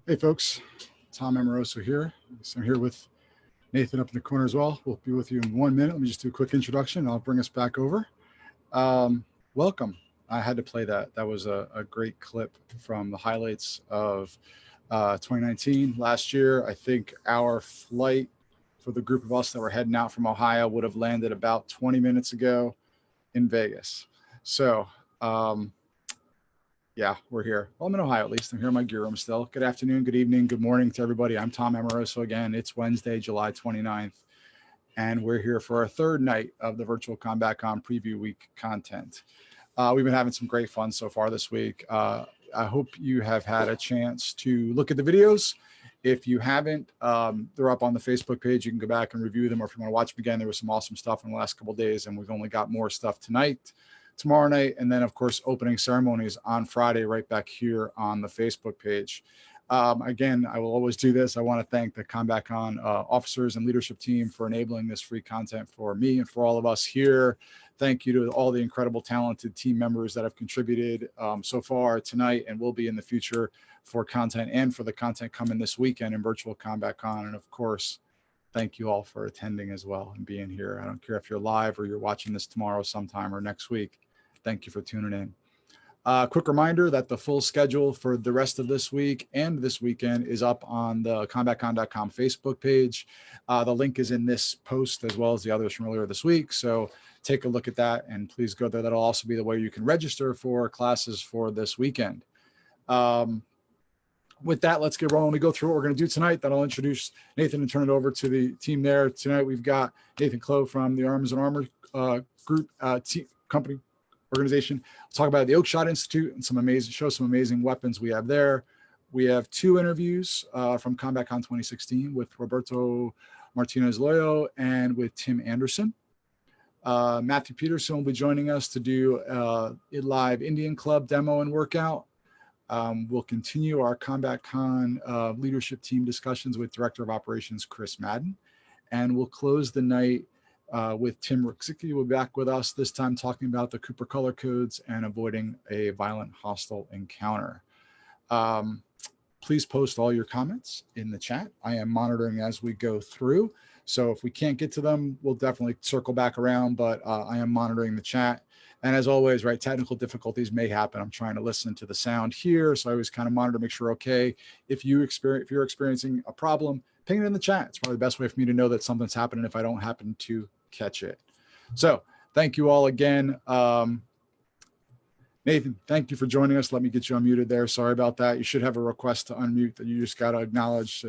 Hey folks, Tom Amoroso here. So I'm here with Nathan up in the corner as well. We'll be with you in 1 minute. Let me just do a quick introduction. I'll bring us back over. Welcome. I had to play that. That was a great clip from the highlights of 2019 last year. I think our flight for the group of us that were heading out from Ohio would have landed about 20 minutes ago in Vegas. So, yeah, we're here. Well, I'm in Ohio at least. I'm here in my gear room still. Good afternoon, good evening, good morning to everybody. I'm Tom Amoroso again. It's Wednesday, July 29th, and we're here for our third night of the virtual CombatCon preview week content. We've been having some great fun so far this week. I hope you have had a chance to look at the videos. If you haven't, they're up on the Facebook page. You can go back and review them, or if you want to watch them again, there was some awesome stuff in the last couple of days, and we've only got more stuff tonight, tomorrow night, and then of course opening ceremonies on Friday right back here on the Facebook page. Again, I will always do this. I want to thank the CombatCon officers and leadership team for enabling this free content for me and for all of us here. Thank you to all the incredible talented team members that have contributed so far tonight and will be in the future for content and for the content coming this weekend in virtual CombatCon. And of course, thank you all for attending as well and being here. I don't care if you're live or you're watching this tomorrow sometime or next week. Thank you for tuning in. Quick reminder that the full schedule for the rest of this week and this weekend is up on the combatcon.com Facebook page. The link is in this post as well as the others from earlier this week. So take a look at that and please go there. That'll also be the way you can register for classes for this weekend. With that, let's get rolling. We go through what we're going to do tonight. Then I'll introduce Nathan and turn it over to the team there. Tonight, we've got Nathan Clough from the Arms and Armor group, company, organization. We'll talk about the Oakshot Institute and show some amazing weapons we have there. We have two interviews from CombatCon 2016 with Roberto Martinez Loyo and with Tim Anderson. Matthew Peterson will be joining us to do a live Indian Club demo and workout. We'll continue our CombatCon leadership team discussions with Director of Operations Chris Madden, and we'll close the night with Tim Ruxicki. Will be back with us this time talking about the Cooper color codes and avoiding a violent hostile encounter. Please post all your comments in the chat. I am monitoring as we go through. So if we can't get to them, we'll definitely circle back around, but I am monitoring the chat. And as always, right, technical difficulties may happen. I'm trying to listen to the sound here. So I always kind of monitor, make sure, okay, if you're experiencing a problem, ping it in the chat. It's probably the best way for me to know that something's happening if I don't happen to catch it. So thank you all again. Nathan, thank you for joining us. Let me get you unmuted there. Sorry about that. You should have a request to unmute that you just got to acknowledge.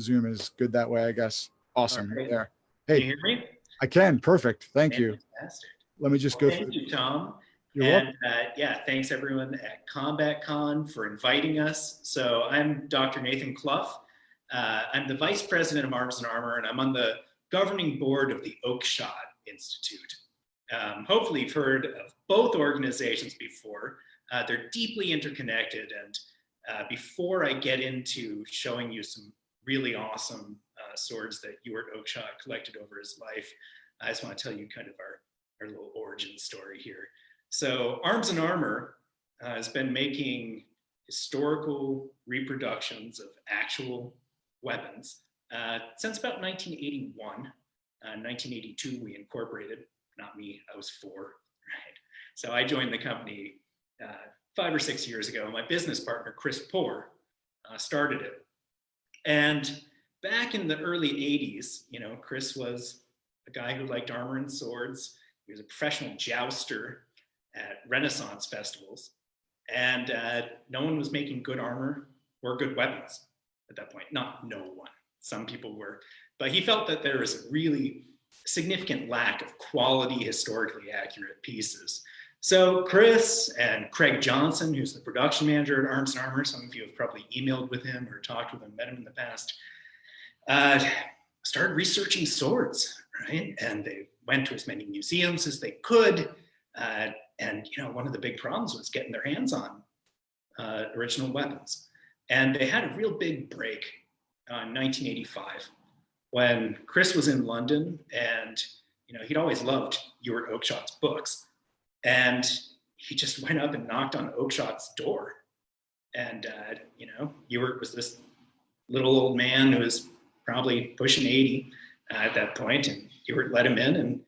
Zoom is good that way, I guess. Awesome. Right. There. Hey, can you hear me? I can. Perfect. Thank you. Fantastic. Let me just go through. Thank you, Tom. You're welcome. Yeah, thanks everyone at CombatCon for inviting us. So I'm Dr. Nathan Clough. I'm the Vice President of Arms and Armor, and I'm on the governing board of the Oakshot Institute. Hopefully you've heard of both organizations before. They're deeply interconnected, and before I get into showing you some really awesome swords that Ewart Oakshot collected over his life, I just want to tell you kind of our little origin story here. So Arms and Armor has been making historical reproductions of actual weapons since about 1981. 1982, we incorporated. Not me, I was 4, right? So I joined the company 5 or 6 years ago. My business partner, Chris Poor, started it. And back in the early 80s, you know, Chris was a guy who liked armor and swords. He was a professional jouster at Renaissance festivals. And no one was making good armor or good weapons at that point. Not no one. Some people were. But he felt that there was a really significant lack of quality, historically accurate pieces. So Chris and Craig Johnson, who's the production manager at Arms and Armor, some of you have probably emailed with him or talked with him, met him in the past, started researching swords, right? And they went to as many museums as they could. And you know, one of the big problems was getting their hands on original weapons. And they had a real big break in 1985 when Chris was in London, and you know, he'd always loved Ewart Oakshot's books. And he just went up and knocked on Oakshot's door. And you know, Ewart was this little old man who was probably pushing 80 at that point, and Ewart let him in, and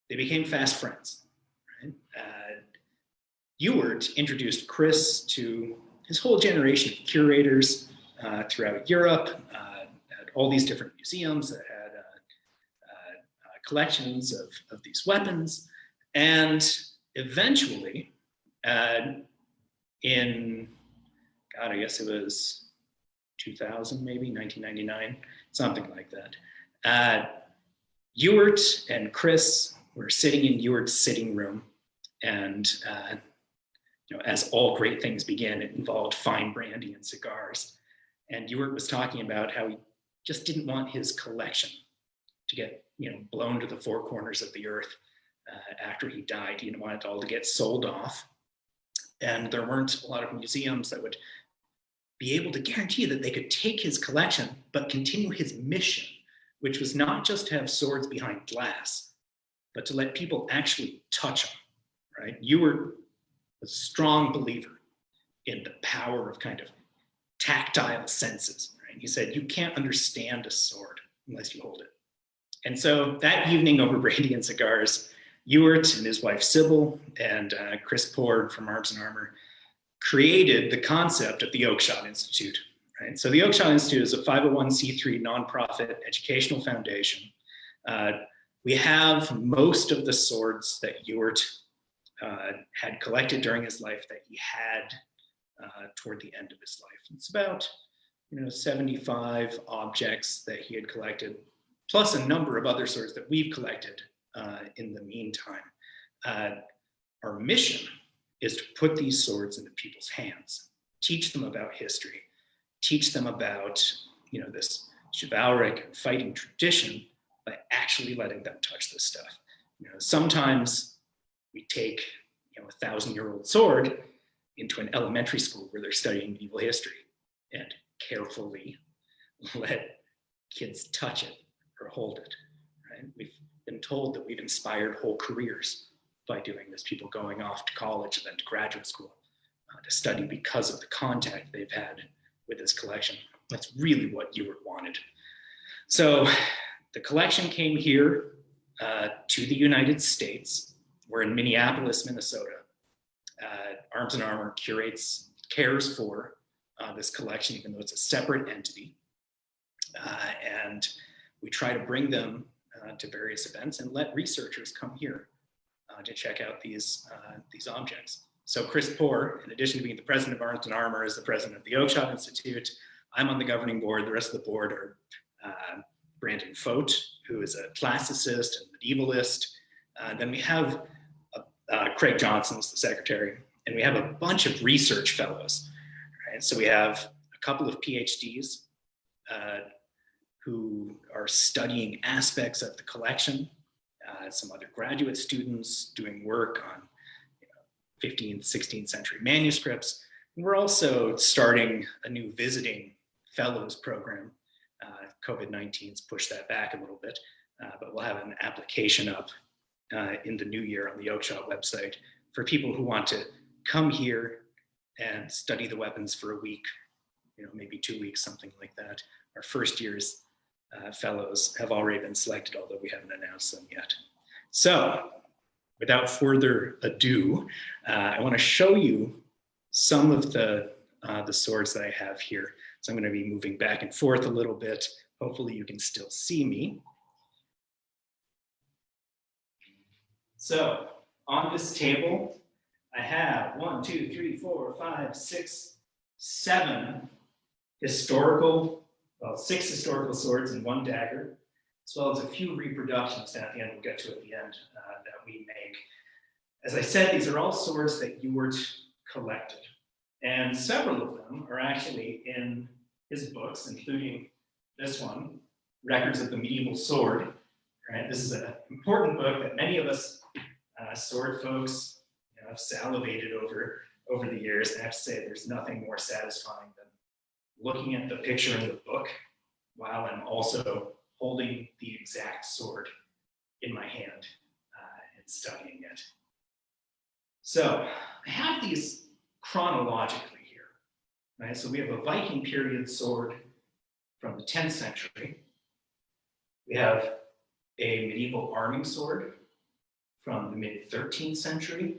they became fast friends. Right? Ewart introduced Chris to his whole generation of curators throughout Europe, at all these different museums that had collections of these weapons. And eventually, in, God, I guess it was 2000, maybe 1999, something like that. Ewart and Chris were sitting in Ewart's sitting room, and as all great things begin, it involved fine brandy and cigars. And Ewart was talking about how he just didn't want his collection to get blown to the four corners of the earth after he died. He didn't want it all to get sold off. And there weren't a lot of museums that would be able to guarantee that they could take his collection, but continue his mission, which was not just to have swords behind glass, but to let people actually touch them, right? Ewart was a strong believer in the power of kind of tactile senses, right? He said, you can't understand a sword unless you hold it. And so that evening over brandy and cigars, Ewart and his wife Sybil and Chris Pord from Arms and Armor created the concept of the Oakeshott Institute. Right? So the Oakeshott Institute is a 501c3 nonprofit educational foundation. We have most of the swords that Ewart had collected during his life that he had toward the end of his life. It's about 75 objects that he had collected, plus a number of other swords that we've collected in the meantime. Our mission is to put these swords into people's hands, teach them about history, teach them about this chivalric and fighting tradition by actually letting them touch this stuff. Sometimes we take a 1,000-year-old sword into an elementary school where they're studying medieval history and carefully let kids touch it or hold it. Right? We've been told that we've inspired whole careers by doing this, people going off to college and then to graduate school to study because of the contact they've had with this collection. That's really what Ewart wanted. So the collection came here to the United States. We're in Minneapolis, Minnesota. Arms and Armor cares for this collection, even though it's a separate entity. And we try to bring them to various events and let researchers come here to check out these objects. So Chris Poor, in addition to being the president of Arms and Armor, is the president of the Oakeshott Institute. I'm on the governing board. The rest of the board are Brandon Fote, who is a classicist and medievalist. Then we have Craig Johnson, the secretary, and we have a bunch of research fellows. Right? So we have a couple of PhDs who are studying aspects of the collection, some other graduate students doing work on 15th, 16th century manuscripts. And we're also starting a new visiting fellows program. COVID-19's pushed that back a little bit, but we'll have an application up in the new year on the Oakeshott website for people who want to come here and study the weapons for a week, maybe 2 weeks, something like that. Our first year's fellows have already been selected, although we haven't announced them yet. So without further ado, I want to show you some of the swords that I have here. So I'm going to be moving back and forth a little bit. Hopefully you can still see me. So on this table, I have 1, 2, 3, 4, 5, 6, 7 6 historical swords and 1 dagger, as well as a few reproductions down at the end, we'll get to at the end, that we make. As I said, these are all swords that Ewart collected. And several of them are actually in his books, including this one, Records of the Medieval Sword. Right? This is an important book that many of us sword folks have salivated over the years. And I have to say, there's nothing more satisfying than looking at the picture in the book while I'm also holding the exact sword in my hand and studying it. So I have these chronologically here. Right? So we have a Viking period sword from the 10th century. We have a medieval arming sword from the mid-13th century,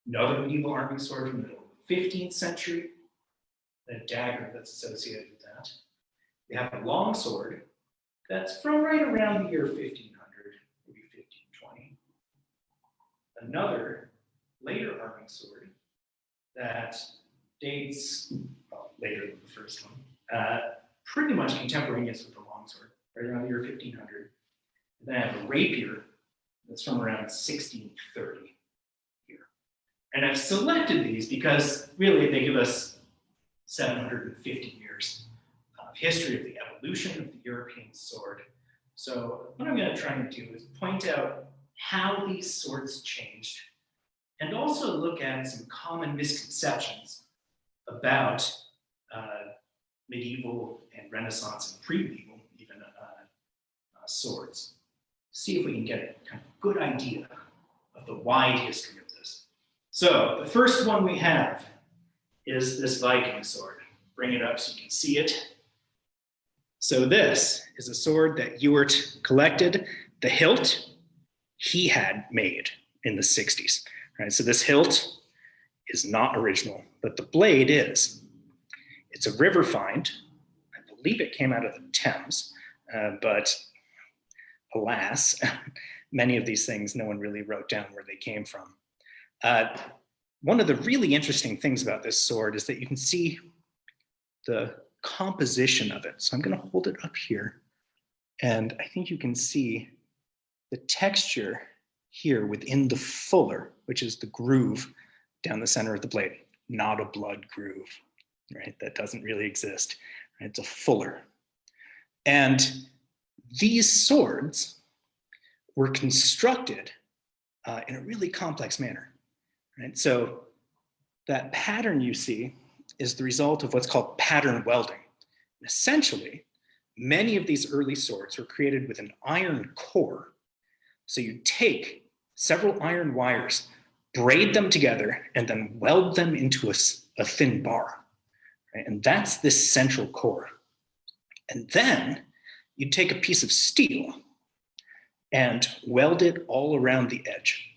another medieval arming sword from the middle 15th century, and a dagger that's associated with that. We have a long sword that's from right around the year 1500, maybe 1520. Another later arming sword that dates, well, later than the first one, pretty much contemporaneous with the longsword, right around the year 1500. And then I have a rapier that's from around 1630 here. And I've selected these because really they give us 750 years of history of the evolution of the European sword. So what I'm going to try and do is point out how these swords changed and also look at some common misconceptions about medieval and Renaissance and pre-medieval even swords. See if we can get a kind of good idea of the wide history of this. So the first one we have is this Viking sword. Bring it up so you can see it. So this is a sword that Ewart collected. The hilt he had made in the 60s. Right? So this hilt is not original, but the blade is. It's a river find. I believe it came out of the Thames, but alas, many of these things no one really wrote down where they came from. One of the really interesting things about this sword is that you can see the composition of it. So I'm going to hold it up here, and I think you can see the texture here within the fuller, which is the groove down the center of the blade, not a blood groove, right? That doesn't really exist. It's a fuller. And these swords were constructed in a really complex manner, right? So that pattern you see is the result of what's called pattern welding. And essentially, many of these early swords were created with an iron core. So you take several iron wires, braid them together, and then weld them into a thin bar. Right? And that's this central core. And then you take a piece of steel and weld it all around the edge.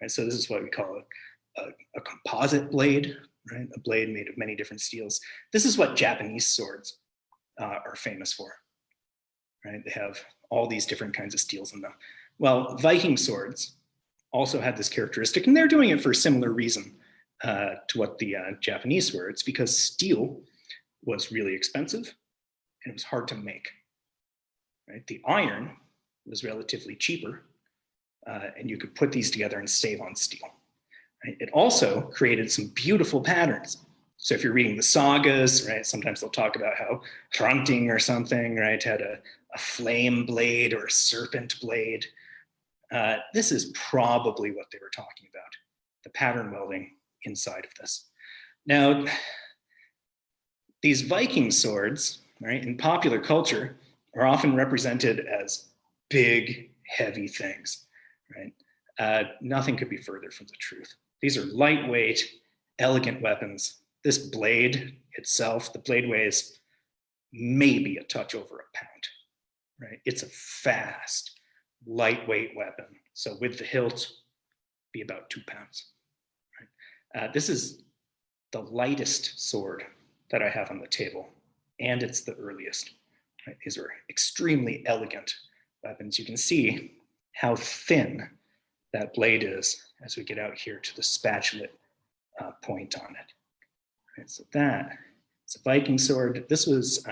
Right? So this is what we call a composite blade, right? A blade made of many different steels. This is what Japanese swords are famous for. Right? They have all these different kinds of steels in them. Well, Viking swords also had this characteristic, and they're doing it for a similar reason to what the Japanese were. It's because steel was really expensive and it was hard to make. Right? The iron was relatively cheaper, and you could put these together and save on steel. Right? It also created some beautiful patterns. So if you're reading the sagas, right, sometimes they'll talk about how Hrunting or something, right, had a flame blade or a serpent blade. This is probably what they were talking about, the pattern welding inside of this. Now, these Viking swords, right, in popular culture are often represented as big, heavy things, right? Nothing could be further from the truth. These are lightweight, elegant weapons. This blade itself, the blade weighs maybe a touch over a pound, right? It's a fast, lightweight weapon. So with the hilt, be about 2 pounds. Right? This is the lightest sword that I have on the table, and it's the earliest. Right? These are extremely elegant weapons. You can see how thin that blade is as we get out here to the spatulate point on it. Right, so that is a Viking sword. This was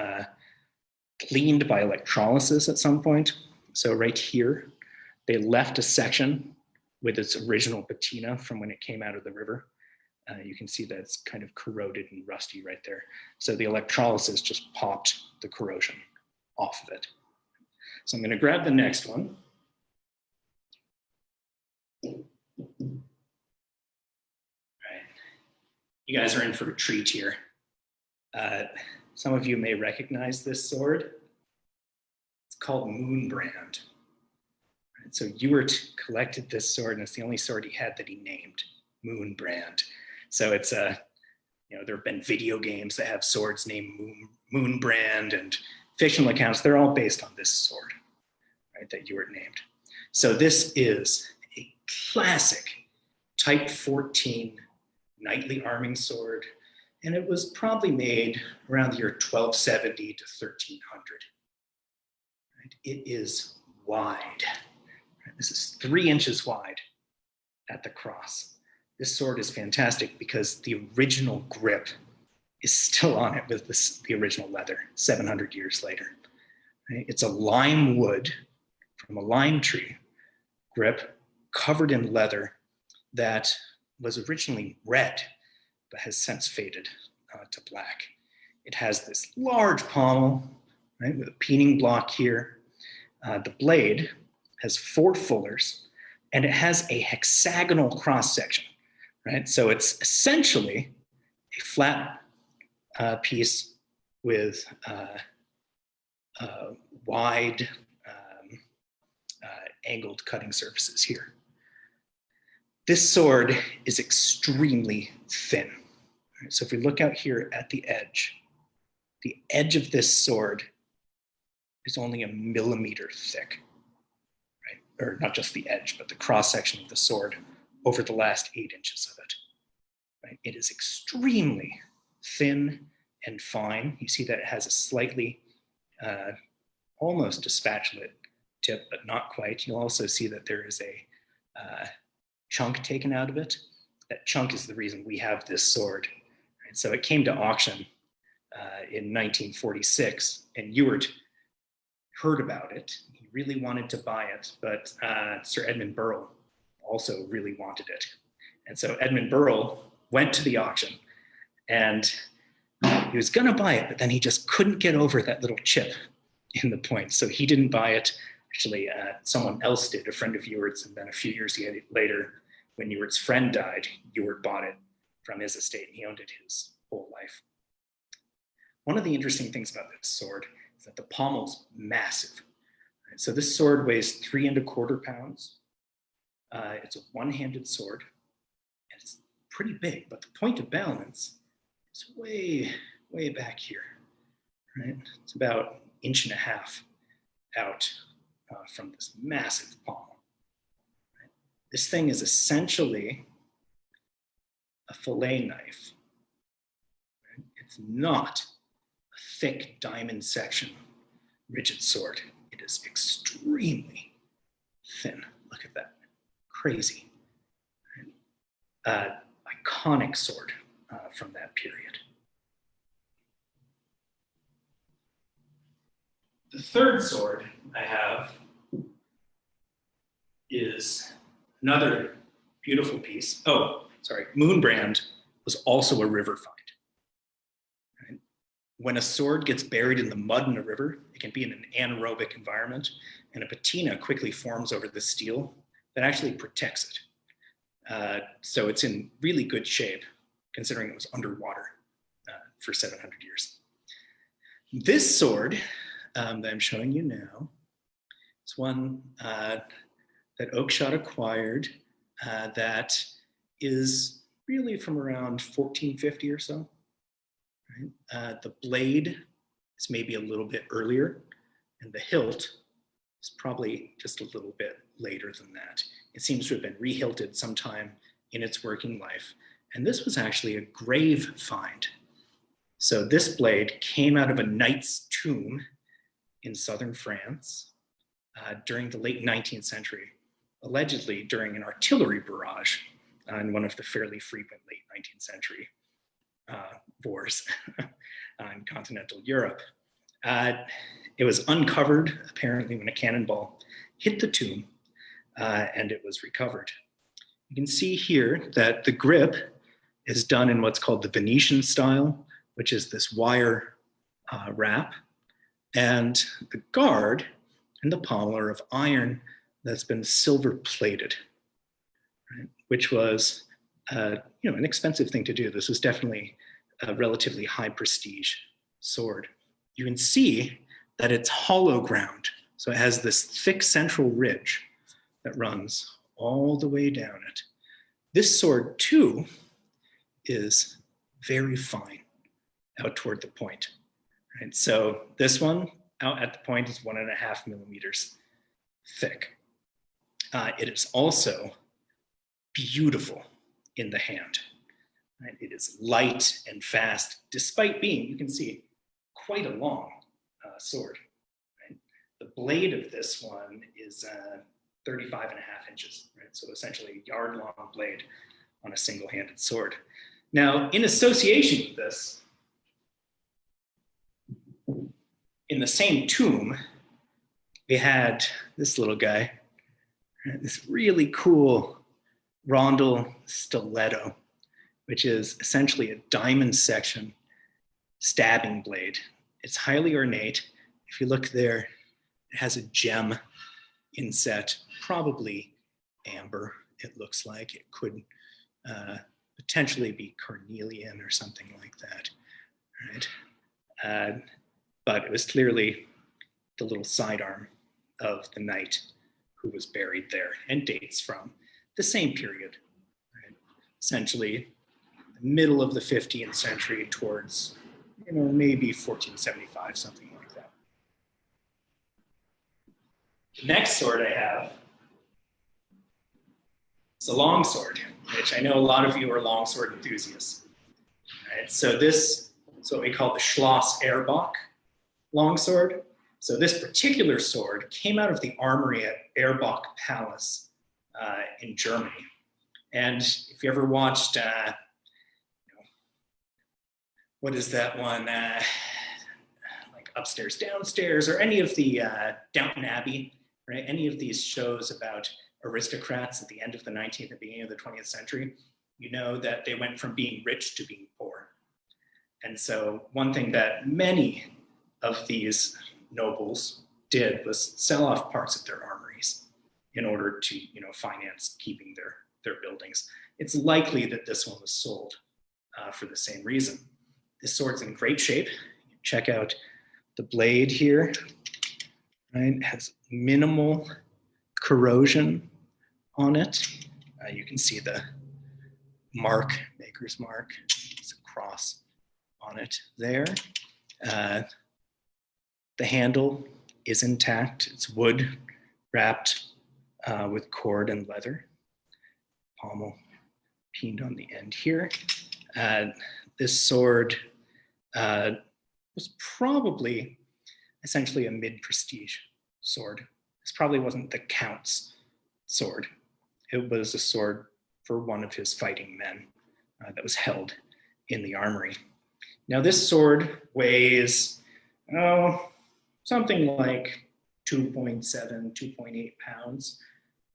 cleaned by electrolysis at some point. So right here, they left a section with its original patina from when it came out of the river. You can see that it's kind of corroded and rusty right there. So the electrolysis just popped the corrosion off of it. So I'm going to grab the next one. You guys are in for a treat here. Some of you may recognize this sword. It's called Moonbrand. Right, so Ewart collected this sword, and it's the only sword he had that he named, Moonbrand. So it's there have been video games that have swords named Moonbrand, and fictional accounts, they're all based on this sword, right, that Ewart named. So this is a classic Type 14 knightly arming sword, and it was probably made around the year 1270 to 1300. Right? It is wide. Right? This is 3 inches wide at the cross. This sword is fantastic because the original grip is still on it with the original leather 700 years later. Right? It's a lime wood from a lime tree grip covered in leather that was originally red but has since faded to black. It has this large pommel, right, with a peening block here. The blade has 4 fullers, and it has a hexagonal cross section, right? So it's essentially a flat piece with wide angled cutting surfaces here. This sword is extremely thin. Right? So if we look out here at the edge of this sword is only 1 millimeter thick, right? Or not just the edge, but the cross section of the sword over the last 8 inches of it. Right? It is extremely thin and fine. You see that it has a slightly, almost a spatula tip, but not quite. You'll also see that there is a chunk taken out of it. That chunk is the reason we have this sword. Right? So it came to auction in 1946, and Ewart heard about it. He really wanted to buy it, but Sir Edmund Burrell also really wanted it. And so Edmund Burrell went to the auction, and he was going to buy it, but then he just couldn't get over that little chip in the point. So he didn't buy it. Actually, someone else did, a friend of Ewart's, and then a few years later, when Ewart's friend died, Ewart bought it from his estate, and he owned it his whole life. One of the interesting things about this sword is that the pommel's massive. Right? So this sword weighs 3¼ pounds. It's a one-handed sword, and it's pretty big, but the point of balance is way, way back here. Right? It's about 1.5 inches out from this massive pommel. Right? This thing is essentially a fillet knife. Right? It's not a thick diamond section rigid sword. It is extremely thin. Look at that. Crazy. Right? Iconic sword from that period. The third sword I have is another beautiful piece. Oh, sorry. Moonbrand was also a river find. Right? When a sword gets buried in the mud in a river, it can be in an anaerobic environment, and a patina quickly forms over the steel that actually protects it. So it's in really good shape, considering it was underwater for 700 years. This sword that I'm showing you now, it's one that Oakeshott acquired that is really from around 1450 or so. Right? The blade is maybe a little bit earlier, and the hilt is probably just a little bit later than that. It seems to have been rehilted sometime in its working life. And this was actually a grave find. So this blade came out of a knight's tomb in southern France during the late 19th century, allegedly during an artillery barrage in one of the fairly frequent late 19th century wars in continental Europe. It was uncovered, apparently, when a cannonball hit the tomb, and it was recovered. You can see here that the grip is done in what's called the Venetian style, which is this wire wrap. And the guard and the pommel are of iron that's been silver plated, right? Which was an expensive thing to do. This was definitely a relatively high prestige sword. You can see that it's hollow ground. So it has this thick central ridge that runs all the way down it. This sword too is very fine out toward the point. Right? So this one out at the point is 1.5 millimeters thick. It is also beautiful in the hand. Right? It is light and fast, despite being, you can see, quite a long sword. Right? The blade of this one is 35.5 inches, right? So essentially a yard-long blade on a single-handed sword. Now, in association with this, in the same tomb, we had this little guy, right? This really cool rondel stiletto, which is essentially a diamond section stabbing blade. It's highly ornate. If you look there, it has a gem inset, probably amber, it looks like. It could potentially be carnelian or something like that, right? But it was clearly the little sidearm of the knight who was buried there, and dates from the same period, right? Essentially the middle of the 15th century towards, maybe 1475, something like that. The next sword I have is a longsword, which I know a lot of you are longsword enthusiasts. Right? So this is what we call the Schloss Erbach longsword. So this particular sword came out of the armory at Erbach Palace in Germany. And if you ever watched, what is that one? Like Upstairs, Downstairs, or any of the Downton Abbey, right? Any of these shows about aristocrats at the end of the 19th and beginning of the 20th century, you know that they went from being rich to being poor. And so one thing that many of these nobles did was sell off parts of their armories in order to, finance keeping their buildings. It's likely that this one was sold for the same reason. This sword's in great shape. Check out the blade here, right? It has minimal corrosion on it. You can see the mark, maker's mark. It's a cross on it there. The handle is intact. It's wood wrapped with cord and leather. Pommel peened on the end here. This sword was probably essentially a mid-prestige sword. This probably wasn't the count's sword. It was a sword for one of his fighting men that was held in the armory. Now this sword weighs, something like 2.7, 2.8 pounds,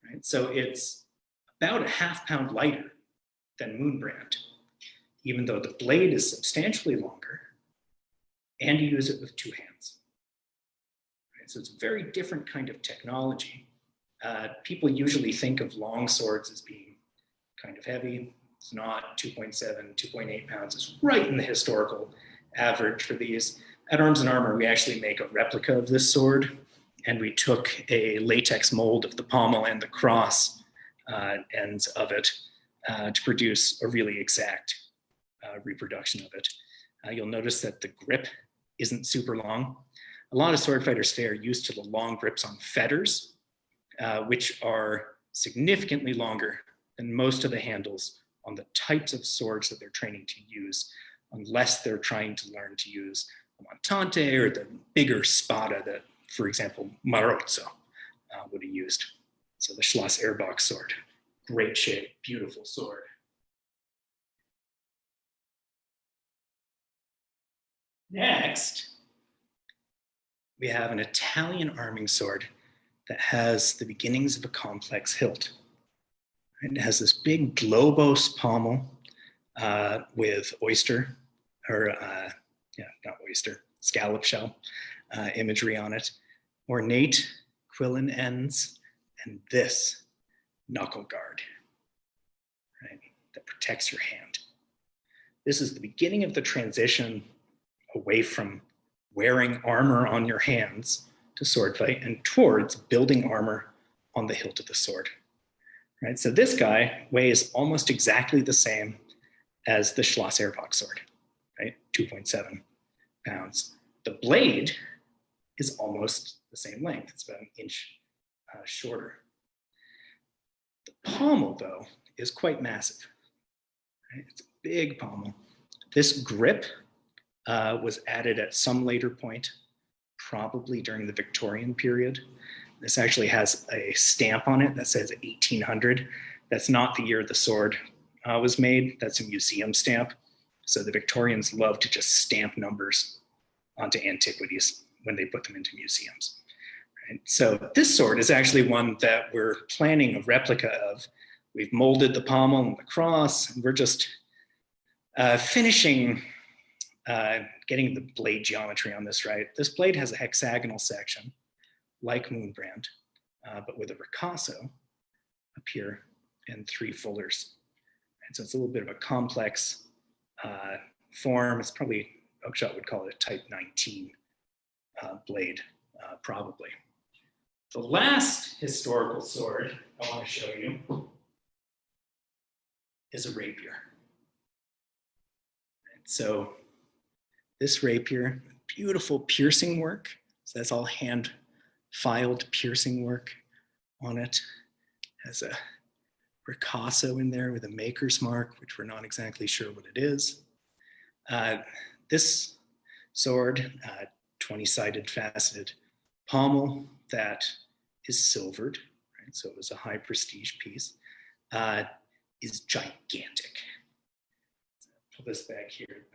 right? So it's about a ½ pound lighter than Moonbrand, even though the blade is substantially longer and you use it with two hands. Right? So it's a very different kind of technology. People usually think of long swords as being kind of heavy. It's not. 2.7, 2.8 pounds is right in the historical average for these. At Arms and Armor, we actually make a replica of this sword, and we took a latex mold of the pommel and the cross ends of it to produce a really exact reproduction of it. You'll notice that the grip isn't super long. A lot of sword fighters today are used to the long grips on fetters, which are significantly longer than most of the handles on the types of swords that they're training to use, unless they're trying to learn to use the montante or the bigger spada that, for example, Marozzo would have used. So the Schloss Erbach sword, great shape, beautiful sword. Next, we have an Italian arming sword that has the beginnings of a complex hilt. It has this big globose pommel with oyster, or not oyster, scallop shell imagery on it, ornate quillen ends, and this knuckle guard, right, that protects your hand. This is the beginning of the transition away from wearing armor on your hands to sword fight and towards building armor on the hilt of the sword. Right? So this guy weighs almost exactly the same as the Schloss Erbach sword, right? 2.7 pounds. The blade is almost the same length. It's about an inch shorter. The pommel, though, is quite massive. Right? It's a big pommel. This grip was added at some later point, probably during the Victorian period. This actually has a stamp on it that says 1800. That's not the year the sword was made. That's a museum stamp. So the Victorians love to just stamp numbers onto antiquities when they put them into museums. Right? So this sword is actually one that we're planning a replica of. We've molded the pommel and the cross, and we're just finishing getting the blade geometry on this right. This blade has a hexagonal section, like Moonbrand, but with a ricasso up here and 3 fullers. And so it's a little bit of a complex form. It's probably, Oakeshott would call it a type 19 blade, probably. The last historical sword I want to show you is a rapier. And so this rapier, beautiful piercing work. So that's all hand filed piercing work on it. Has a ricasso in there with a maker's mark, which we're not exactly sure what it is. This sword, 20-sided faceted pommel that is silvered, right? So it was a high prestige piece, is gigantic. Pull this back here.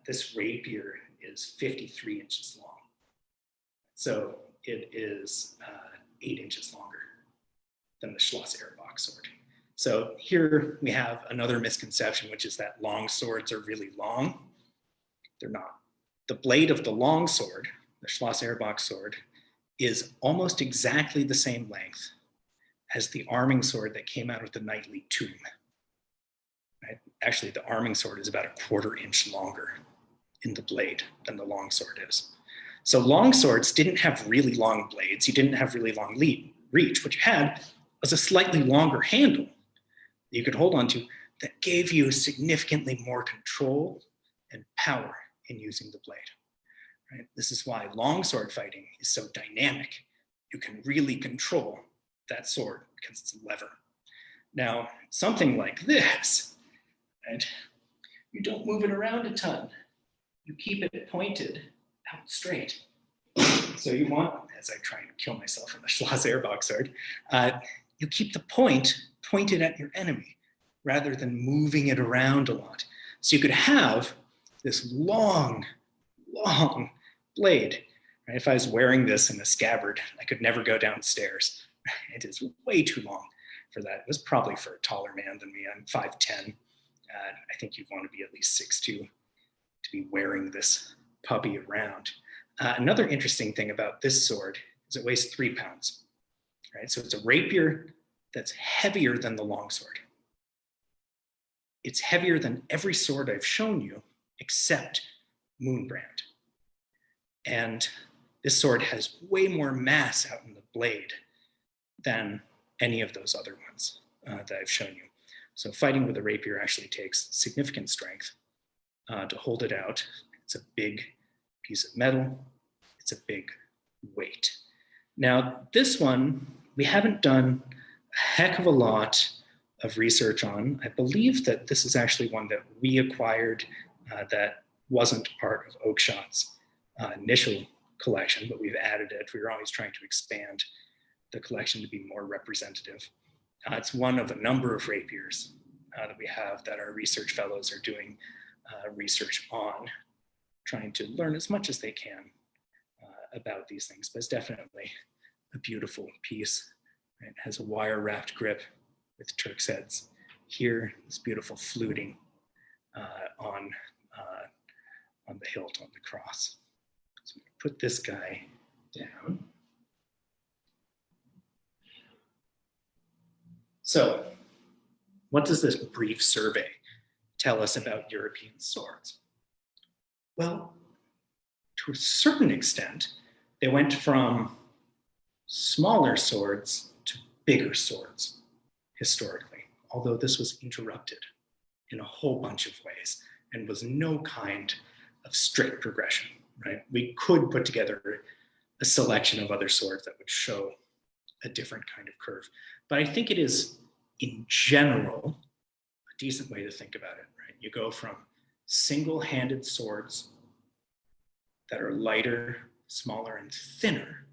This rapier is 53 inches long. So it is 8 inches longer than the Schloss Erbach sword. So here we have another misconception, which is that long swords are really long. They're not. The blade of the long sword, the Schloss Erbach sword, is almost exactly the same length as the arming sword that came out of the knightly tomb. Right? Actually, the arming sword is about a 1/4 inch longer in the blade than the long sword is. So long swords didn't have really long blades. You didn't have really long reach. What you had was a slightly longer handle that you could hold onto that gave you significantly more control and power in using the blade. Right? This is why longsword fighting is so dynamic. You can really control that sword because it's a lever. Now, something like this, right? You don't move it around a ton. You keep it pointed out straight. So you want, as I try and kill myself in the Schloss Erbach sword, you keep the point pointed at your enemy rather than moving it around a lot. So you could have this long, long blade. Right? If I was wearing this in a scabbard, I could never go downstairs. It is way too long for that. It was probably for a taller man than me. I'm 5'10". I think you'd want to be at least 6'2" to be wearing this puppy around. Another interesting thing about this sword is it weighs 3 pounds. Right? So it's a rapier that's heavier than the longsword. It's heavier than every sword I've shown you except Moonbrand. And this sword has way more mass out in the blade than any of those other ones that I've shown you. So fighting with a rapier actually takes significant strength to hold it out. It's a big piece of metal. It's a big weight. Now, this one, we haven't done a heck of a lot of research on. I believe that this is actually one that we acquired that wasn't part of Oakeshott's initial collection, but we've added it. We were always trying to expand the collection to be more representative. It's one of a number of rapiers that we have that our research fellows are doing research on, trying to learn as much as they can about these things. But it's definitely a beautiful piece. It has a wire-wrapped grip with Turk's heads. Here, this beautiful fluting on the hilt on the cross. So I'm gonna put this guy down. So, what does this brief survey tell us about European swords? Well, to a certain extent, they went from smaller swords to bigger swords historically, although this was interrupted in a whole bunch of ways and was no kind of strict progression, right? We could put together a selection of other swords that would show a different kind of curve. But I think it is, in general, a decent way to think about it, right? You go from single-handed swords that are lighter, smaller, and thinner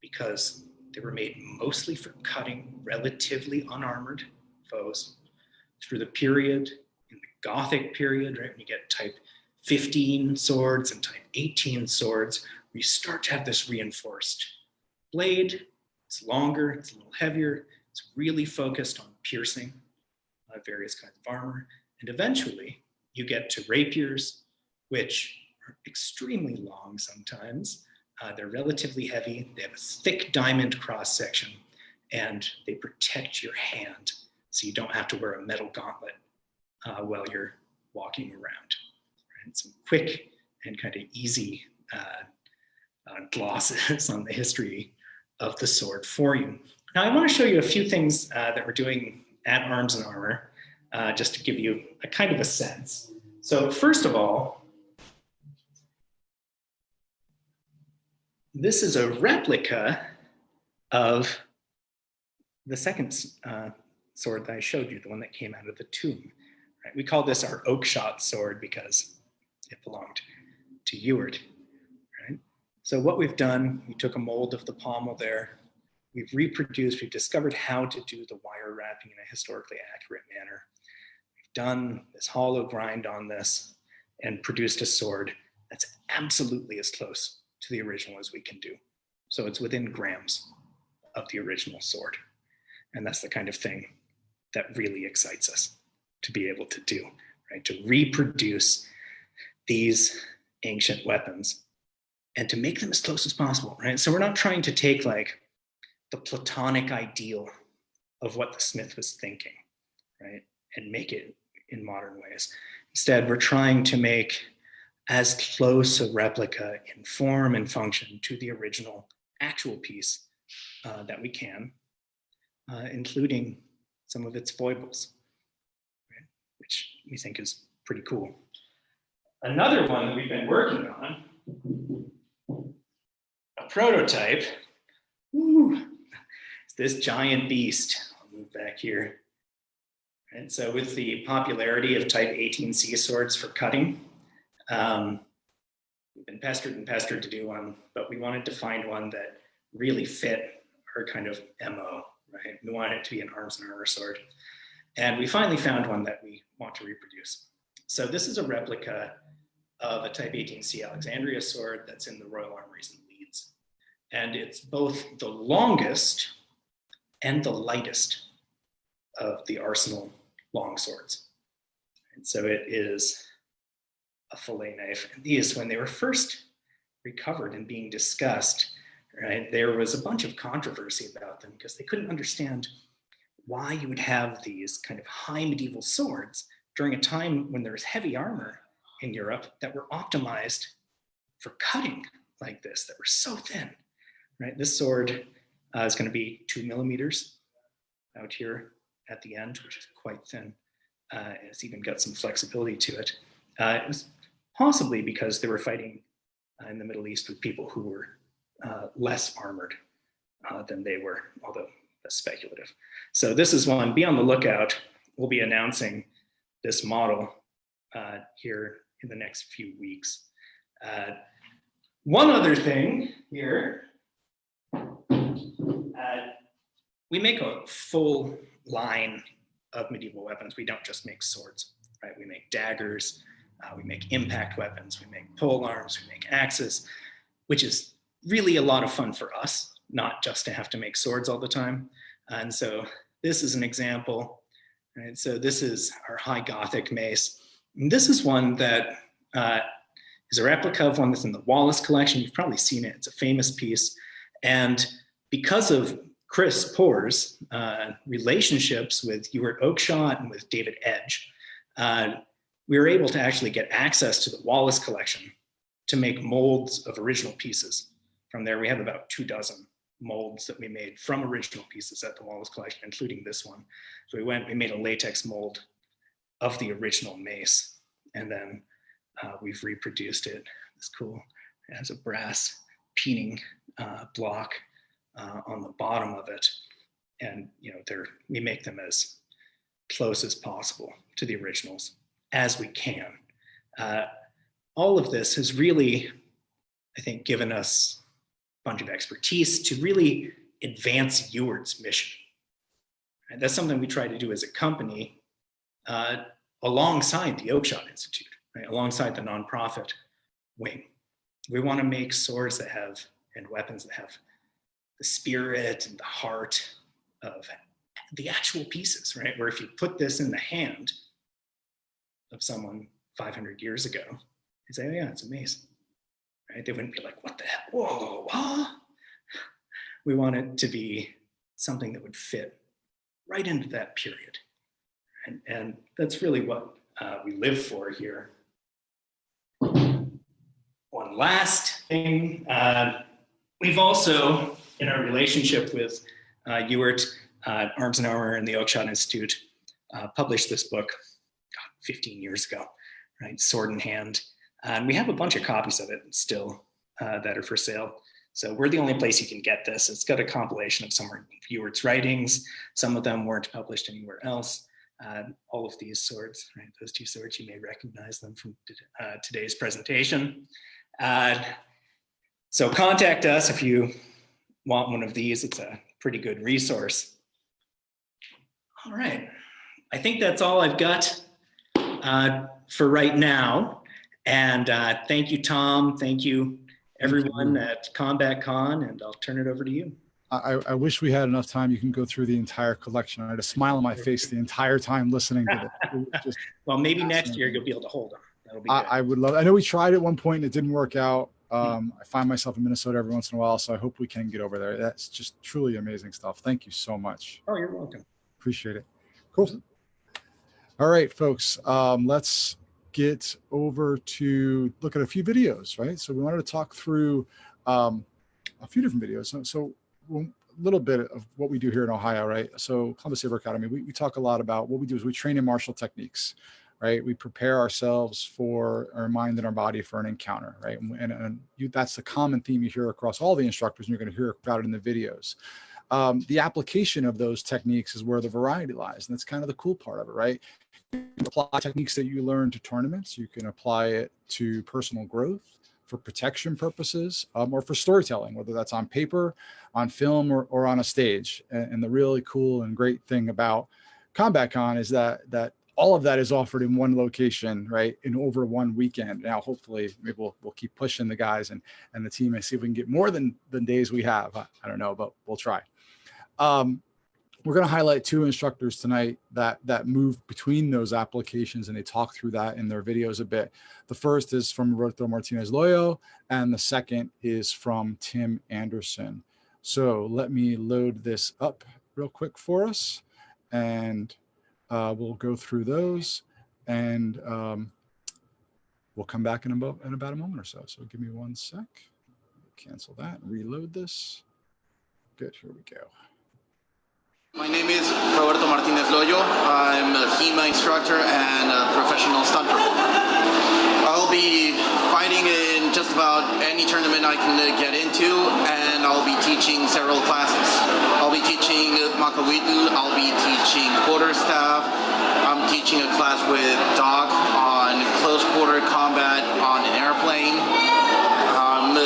because they were made mostly for cutting relatively unarmored foes through the period, in the Gothic period, right? When you get type 15 swords and type 18 swords, we start to have this reinforced blade. It's longer, it's a little heavier, it's really focused on piercing various kinds of armor. And eventually you get to rapiers, which are extremely long sometimes. They're relatively heavy, they have a thick diamond cross section, and they protect your hand so you don't have to wear a metal gauntlet while you're walking around. Right? Some quick and kind of easy glosses on the history of the sword for you. Now I want to show you a few things that we're doing at Arms and Armor, just to give you a kind of a sense. So first of all, this is a replica of the second sword that I showed you, the one that came out of the tomb. Right? We call this our oak shot sword because it belonged to Ewart. Right? So what we've done, we took a mold of the pommel there, we've reproduced, we've discovered how to do the wire wrapping in a historically accurate manner. We've done this hollow grind on this and produced a sword that's absolutely as close to the original as we can do. So it's within grams of the original sword. And that's the kind of thing that really excites us to be able to do, right? To reproduce these ancient weapons and to make them as close as possible, right? So we're not trying to take like the Platonic ideal of what the smith was thinking, right? And make it in modern ways. Instead, we're trying to make as close a replica in form and function to the original actual piece that we can, including some of its foibles, right? Which we think is pretty cool. Another one that we've been working on, a prototype, is this giant beast. I'll move back here. And so with the popularity of type 18C swords for cutting, we've been pestered to do one, but we wanted to find one that really fit our kind of MO, right? We wanted it to be an Arms and Armor sword. And we finally found one that we want to reproduce. So this is a replica of a type 18C Alexandria sword that's in the Royal Armories in Leeds. And it's both the longest and the lightest of the Arsenal long swords. And so it is a fillet knife. And these, when they were first recovered and being discussed, right, there was a bunch of controversy about them because they couldn't understand why you would have these kind of high medieval swords during a time when there was heavy armor in Europe that were optimized for cutting like this, that were so thin, right? This sword is going to be 2 millimeters out here at the end, which is quite thin. It's even got some flexibility to it. It was possibly because they were fighting in the Middle East with people who were less armored than they were, although that's speculative. So this is one, be on the lookout. We'll be announcing this model here in the next few weeks. One other thing here, we make a full line of medieval weapons. We don't just make swords, right? We make daggers, we make impact weapons, we make pole arms, we make axes, which is really a lot of fun for us, not just to have to make swords all the time. And so this is an example, right? So this is our High Gothic mace. And this is one that is a replica of one that's in the Wallace collection. You've probably seen it. It's a famous piece. And because of Chris Poor's relationships with Ewart Oakeshott and with David Edge, we were able to actually get access to the Wallace collection to make molds of original pieces. From there, we have about 24 molds that we made from original pieces at the Wallace collection, including this one. So we made a latex mold of the original mace, and then we've reproduced it. It's cool. It has a brass repeating block on the bottom of it. And, you know, we make them as close as possible to the originals as we can. All of this has really, I think, given us a bunch of expertise to really advance Eward's mission. And that's something we try to do as a company alongside the Oakeshott Institute, right? Alongside the nonprofit wing. We want to make swords that have, and weapons that have the spirit and the heart of the actual pieces, right? Where if you put this in the hand of someone 500 years ago, they say, oh yeah, it's amazing, right? They wouldn't be like, what the hell, whoa, huh? We want it to be something that would fit right into that period. And that's really what we live for here. One last thing, we've also, in our relationship with Ewart, Arms and Armor and the Oakeshott Institute, published this book 15 years ago, right? Sword in Hand. And we have a bunch of copies of it still that are for sale. So we're the only place you can get this. It's got a compilation of some of Ewart's writings. Some of them weren't published anywhere else. All of these swords, right? Those two swords, you may recognize them from today's presentation. So contact us if you want one of these. It's a pretty good resource. All right, I think that's all I've got for right now. And thank you, Tom. Thank you, everyone at CombatCon, and I'll turn it over to you. I wish we had enough time. You can go through the entire collection. I had a smile on my face the entire time listening to it. Well, maybe next year you'll be able to hold them. That'll be good. I would love. I know we tried at one point and it didn't work out. I find myself in Minnesota every once in a while, so I hope we can get over there. That's just truly amazing stuff. Thank you so much. Oh, you're welcome. Appreciate it. Cool. All right, folks. Let's get over to look at a few videos, right? So we wanted to talk through a few different videos. So a little bit of what we do here in Ohio, right? So Columbus Saber Academy, we talk a lot about what we do is we train in martial techniques, right? We prepare ourselves for our mind and our body for an encounter, right? And that's the common theme you hear across all the instructors, and you're going to hear about it in the videos. The application of those techniques is where the variety lies. And that's kind of the cool part of it, right? You can apply techniques that you learn to tournaments. You can apply it to personal growth, for protection purposes, or for storytelling, whether that's on paper, on film, or on a stage. And the really cool and great thing about CombatCon is that all of that is offered in one location, right? In over one weekend. Now, hopefully, maybe we'll keep pushing the guys and the team and see if we can get more than days we have. I don't know, but we'll try. We're going to highlight two instructors tonight that move between those applications, and they talk through that in their videos a bit. The first is from Roberto Martinez Loyo, and the second is from Tim Anderson. So let me load this up real quick for us, and we'll go through those, and we'll come back in about a moment or so. So give me 1 sec. Cancel that, reload this. Good, here we go. My name is Roberto Martinez Loyo. I'm a HEMA instructor and a professional stunt performer. I'll be fighting in just about any tournament I can get into, and I'll be teaching several classes. I'll be teaching Makawitl, I'll be teaching quarterstaff, I'm teaching a class with Doc on close quarter combat on an airplane. I'm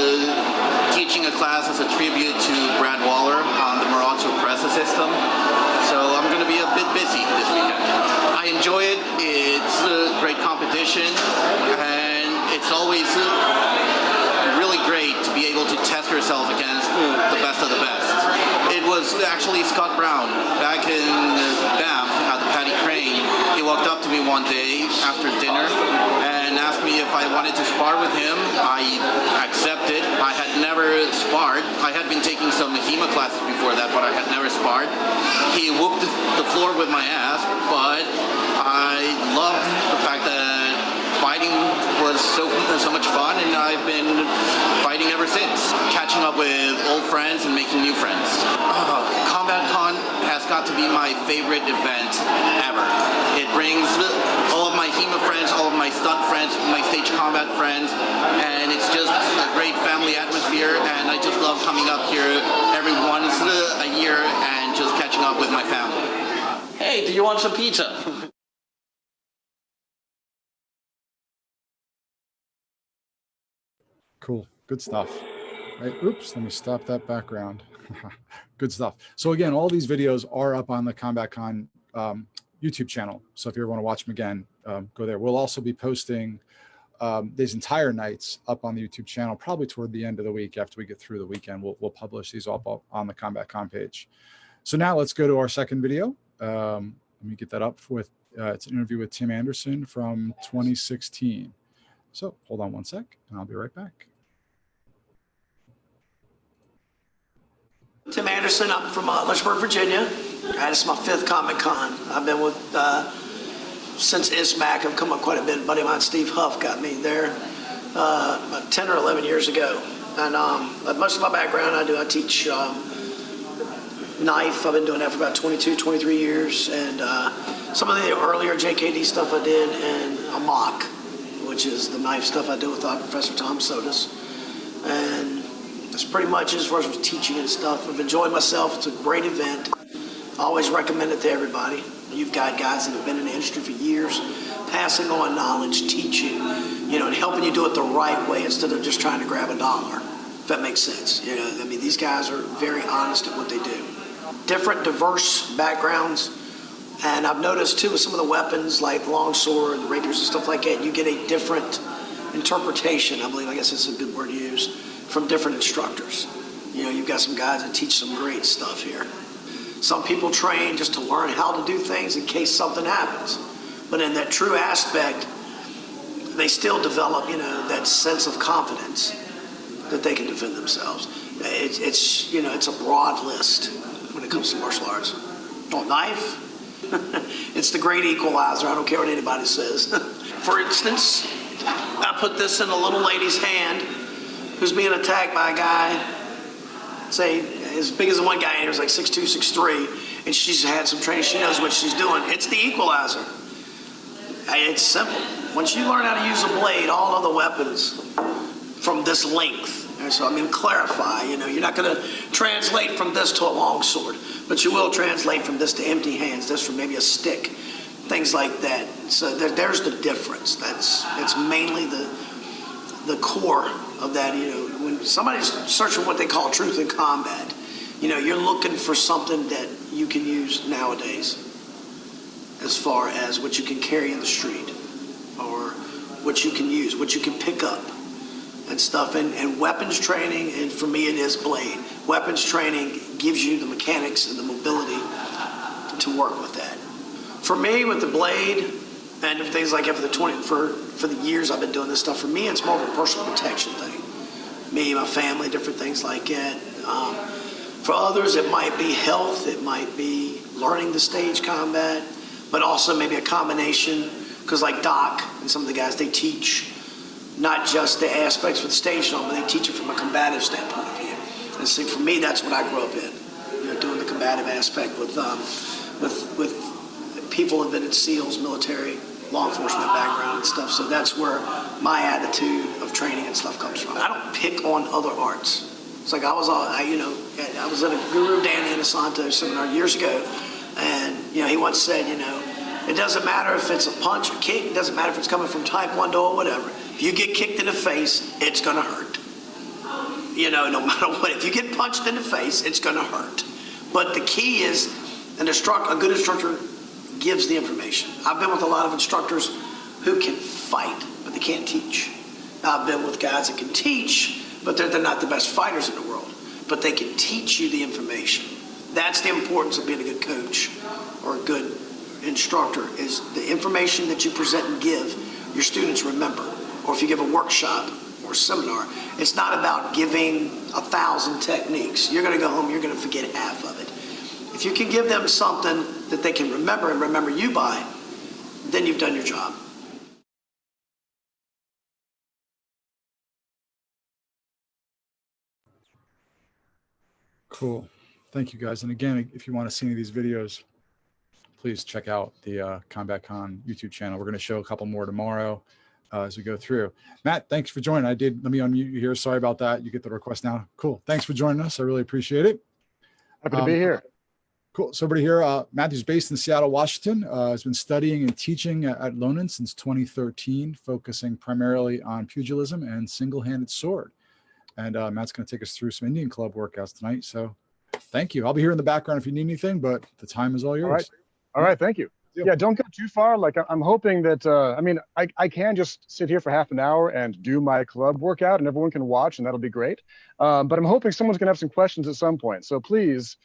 teaching a class as a tribute to Brad Waller on the Morozzo Pressa system. So I'm going to be a bit busy this weekend. I enjoy it. It's a great competition, and it's always really great to be able to test yourself against the best of the best. It was actually Scott Brown back in Banff at the Paddy Crane. He walked up to me one day after dinner and asked me if I wanted to spar with him. I accepted. I had never sparred. I had been taking some HEMA classes before that, but I had never sparred. He whooped the floor with my ass, but I loved the fact that fighting was so much fun, and I've been fighting ever since. Catching up with old friends and making new friends. CombatCon has got to be my favorite event ever. It brings all of my HEMA friends, all of my stunt friends, my stage combat friends, and it's just a great family atmosphere, and love coming up here every once a year and just catching up with my family. Hey, do you want some pizza? Cool. Good stuff. Right. Oops, let me stop that background. Good stuff. So again, all these videos are up on the CombatCon YouTube channel. So if you ever want to watch them again, go there. We'll also be posting these entire nights up on the YouTube channel, probably toward the end of the week after we get through the weekend. We'll publish these all on the CombatCon page. So now let's go to our second video. Let me get that up with, it's an interview with Tim Anderson from 2016. So hold on one sec and I'll be right back. Tim Anderson, I'm from Lynchburg, Virginia. This is my 5th CombatCon. I've been with, since ISMAC, I've come up quite a bit. A buddy of mine, Steve Huff, got me there about 10 or 11 years ago. And most of my background I teach knife. I've been doing that for about 22, 23 years. And some of the earlier JKD stuff I did, and a mock, which is the knife stuff I do with Professor Tom Sodas. And that's pretty much as far as teaching and stuff. I've enjoyed myself. It's a great event. I always recommend it to everybody. You've got guys that have been in the industry for years, passing on knowledge, teaching, and helping you do it the right way instead of just trying to grab a dollar, if that makes sense. I mean, these guys are very honest at what they do. Different, diverse backgrounds. And I've noticed, too, with some of the weapons, like longsword, rapiers and stuff like that, you get a different interpretation, I guess that's a good word to use, from different instructors. You've got some guys that teach some great stuff here. Some people train just to learn how to do things in case something happens. But in that true aspect, they still develop, that sense of confidence that they can defend themselves. It's a broad list when it comes to martial arts. Oh, knife? It's the great equalizer. I don't care what anybody says. For instance, I put this in a little lady's hand who's being attacked by a guy, say, as big as the one guy in here, is like 6'2", 6'3", and she's had some training. She knows what she's doing. It's the equalizer. It's simple. Once you learn how to use a blade, all other weapons from this length. So clarify. You're not going to translate from this to a long sword, but you will translate from this to empty hands. This from maybe a stick, things like that. So there's the difference. It's mainly the core of that. When somebody's searching what they call truth in combat, you're looking for something that you can use nowadays, as far as what you can carry in the street, or what you can use, what you can pick up and stuff. And weapons training, and for me it is blade. Weapons training gives you the mechanics and the mobility to work with that. For me, with the blade, and things like that, for the years I've been doing this stuff, for me it's more of a personal protection thing. Me, my family, different things like that. For others, it might be health, it might be learning the stage combat, but also maybe a combination, because like Doc and some of the guys, they teach not just the aspects with the stage on, but they teach it from a combative standpoint of view. And see, for me, that's what I grew up in, doing the combative aspect with people who've been in SEALs, military, law enforcement background and stuff. So that's where my attitude of training and stuff comes from. I don't pick on other arts. It's like I was at a Guru Danny Inosanto seminar years ago, and he once said, it doesn't matter if it's a punch or kick, it doesn't matter if it's coming from Taekwondo or whatever. If you get kicked in the face, it's gonna hurt. No matter what, if you get punched in the face, it's gonna hurt. But the key is, a good instructor gives the information. I've been with a lot of instructors who can fight, but they can't teach. I've been with guys that can teach, but they're not the best fighters in the world, but they can teach you the information. That's the importance of being a good coach or a good instructor, is the information that you present and give, your students remember. Or if you give a workshop or seminar, it's not about giving 1,000 techniques. You're going to go home, you're going to forget half of it. If you can give them something that they can remember and remember you by, then you've done your job. Cool. Thank you, guys. And again, if you want to see any of these videos, please check out the CombatCon YouTube channel. We're going to show a couple more tomorrow. as we go through. Matt, thanks for joining. Let me unmute you here. Sorry about that. You get the request now. Cool. Thanks for joining us. I really appreciate it. Happy to be here. Cool. So everybody here, Matthew's based in Seattle, Washington, has been studying and teaching at Lonan since 2013, focusing primarily on pugilism and single-handed sword. And Matt's going to take us through some Indian club workouts tonight. So thank you. I'll be here in the background if you need anything, but the time is all yours. All right. Thank you. Yeah, don't go too far. Like I'm hoping that, I can just sit here for half an hour and do my club workout and everyone can watch and that'll be great. But I'm hoping someone's gonna have some questions at some point. So please,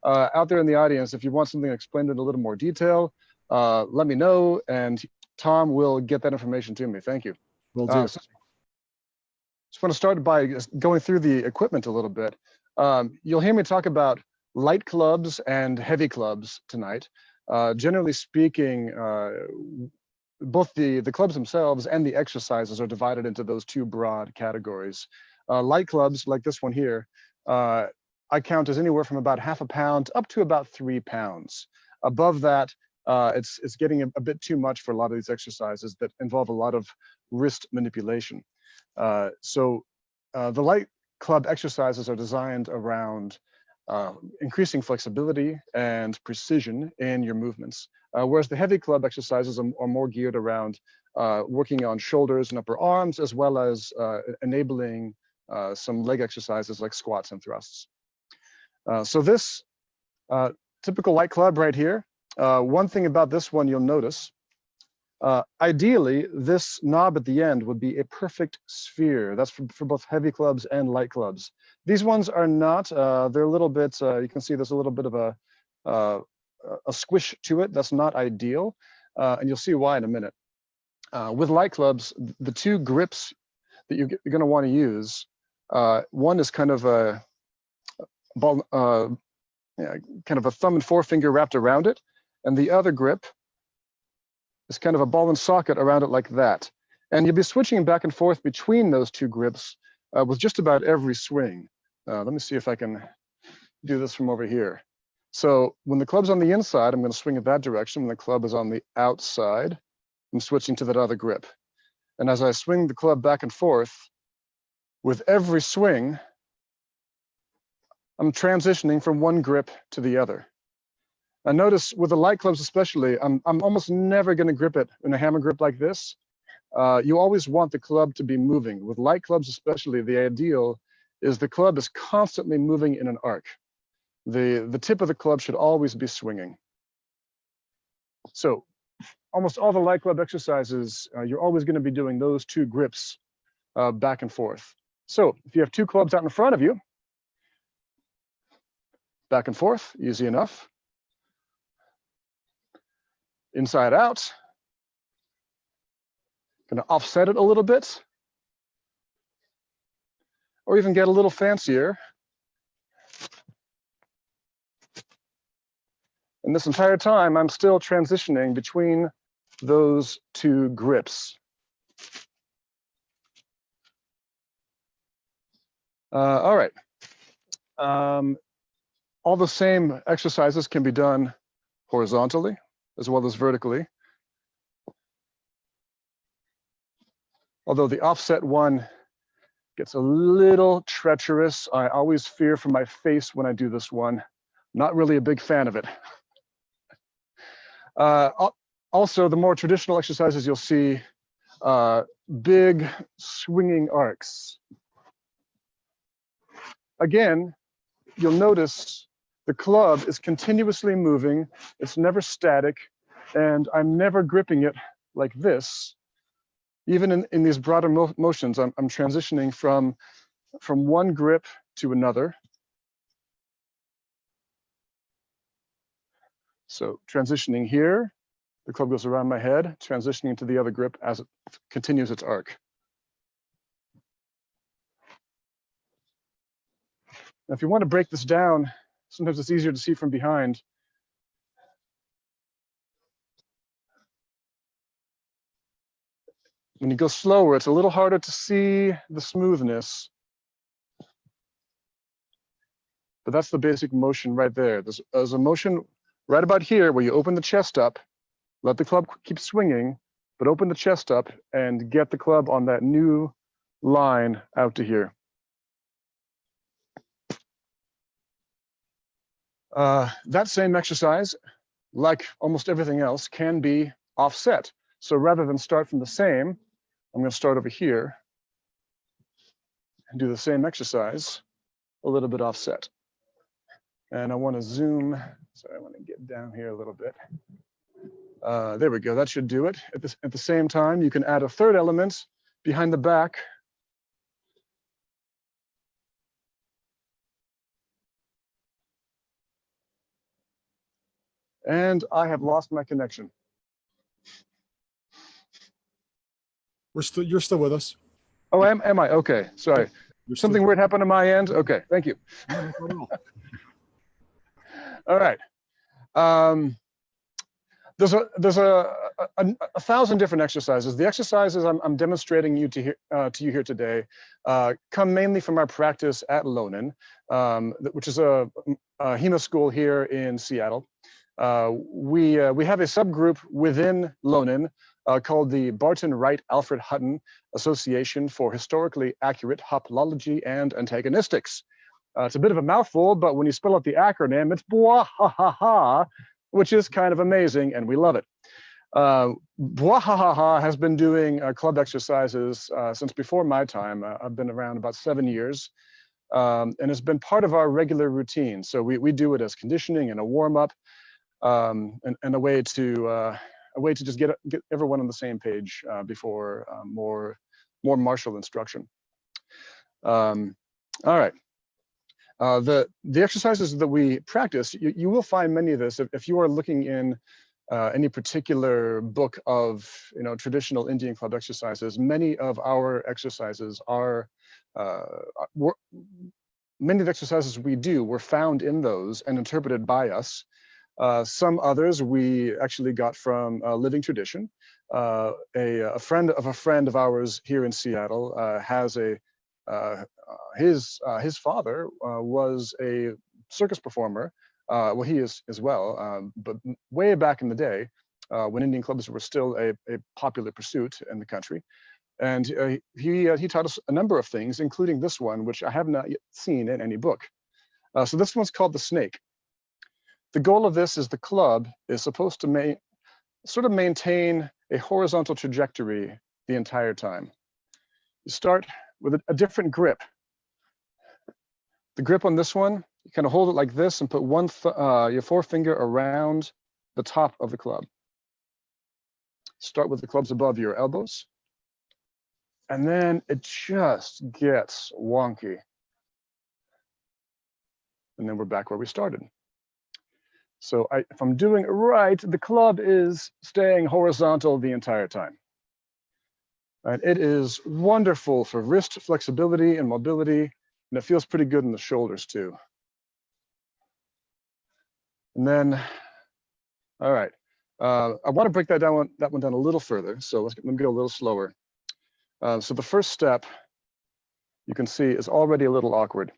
out there in the audience, if you want something explained in a little more detail, let me know and Tom will get that information to me. Thank you. Will do. Just want to start by going through the equipment a little bit. You'll hear me talk about light clubs and heavy clubs tonight. Generally speaking, both the clubs themselves and the exercises are divided into those two broad categories. Light clubs, like this one here, I count as anywhere from about ½ pound up to about 3 pounds. Above that, it's getting a bit too much for a lot of these exercises that involve a lot of wrist manipulation. So the light club exercises are designed around increasing flexibility and precision in your movements, whereas the heavy club exercises are more geared around working on shoulders and upper arms, as well as enabling some leg exercises like squats and thrusts. So this typical light club right here, one thing about this one you'll notice, ideally, this knob at the end would be a perfect sphere. That's for both heavy clubs and light clubs. These ones are not. They're a little bit, you can see there's a little bit of a squish to it. That's not ideal. And you'll see why in a minute. With light clubs, the two grips that you're going to want to use, one is kind of a ball, kind of a thumb and forefinger wrapped around it. And the other grip is kind of a ball and socket around it like that. And you'll be switching back and forth between those two grips with just about every swing. Let me see if I can do this from over here. So when the club's on the inside, I'm going to swing it that direction. When the club is on the outside, I'm switching to that other grip. And as I swing the club back and forth, with every swing, I'm transitioning from one grip to the other. And notice with the light clubs especially, I'm almost never going to grip it in a hammer grip like this. You always want the club to be moving. With light clubs especially, the ideal is the club is constantly moving in an arc. The tip of the club should always be swinging. So almost all the light club exercises, you're always going to be doing those two grips back and forth. So if you have two clubs out in front of you, back and forth, easy enough. Inside out. Going to offset it a little bit, or even get a little fancier. And this entire time, I'm still transitioning between those two grips. All right. All the same exercises can be done horizontally as well as vertically. Although the offset one gets a little treacherous. I always fear for my face when I do this one. Not really a big fan of it. Also, the more traditional exercises you'll see, big swinging arcs. Again, you'll notice the club is continuously moving. It's never static, and I'm never gripping it like this. Even in these broader motions, I'm transitioning from one grip to another. So transitioning here, the club goes around my head, transitioning to the other grip as it continues its arc. Now, if you want to break this down, sometimes it's easier to see from behind. When you go slower, it's a little harder to see the smoothness. But that's the basic motion right there. There's a motion right about here where you open the chest up, let the club keep swinging, but open the chest up and get the club on that new line out to here. That same exercise, like almost everything else, can be offset. So rather than start from the same, I'm going to start over here and do the same exercise a little bit offset. And I want to zoom, sorry, I want to get down here a little bit. There we go, that should do it. At the same time, you can add a third element behind the back. And I have lost my connection. You're still with us. Oh, am I? Okay, sorry. You're still- Something weird happened on my end? Okay, thank you. No problem at all. All right. There's a thousand different exercises. The exercises I'm demonstrating to you here today come mainly from our practice at Lonin, which is a HEMA school here in Seattle. We have a subgroup within Lonin called the Barton Wright Alfred Hutton Association for Historically Accurate Hoplology and Antagonistics. It's a bit of a mouthful, but when you spell out the acronym, it's BWAHAHA, which is kind of amazing, and we love it. BWAHAHA has been doing club exercises since before my time. I've been around about 7 years, and it's been part of our regular routine. So we do it as conditioning and a warm-up, and a way to just get everyone on the same page before more martial instruction. All right. The exercises that we practice, you will find many of this if you are looking in any particular book of traditional Indian club exercises. Many of our exercises are many of the exercises we do were found in those and interpreted by us. Some others we actually got from living tradition. A friend of ours here in Seattle has his father was a circus performer. Well, he is as well, but way back in the day, when Indian clubs were still a popular pursuit in the country. And he taught us a number of things, including this one, which I have not yet seen in any book. So this one's called the snake. The goal of this is the club is supposed to sort of maintain a horizontal trajectory the entire time. You start with a different grip. The grip on this one, you kind of hold it like this and put your forefinger around the top of the club. Start with the clubs above your elbows. And then it just gets wonky. And then we're back where we started. So if I'm doing it right, the club is staying horizontal the entire time. And it is wonderful for wrist flexibility and mobility, and it feels pretty good in the shoulders too. And then, all right, I want to break that one down a little further. So let me go a little slower. So the first step, you can see, is already a little awkward.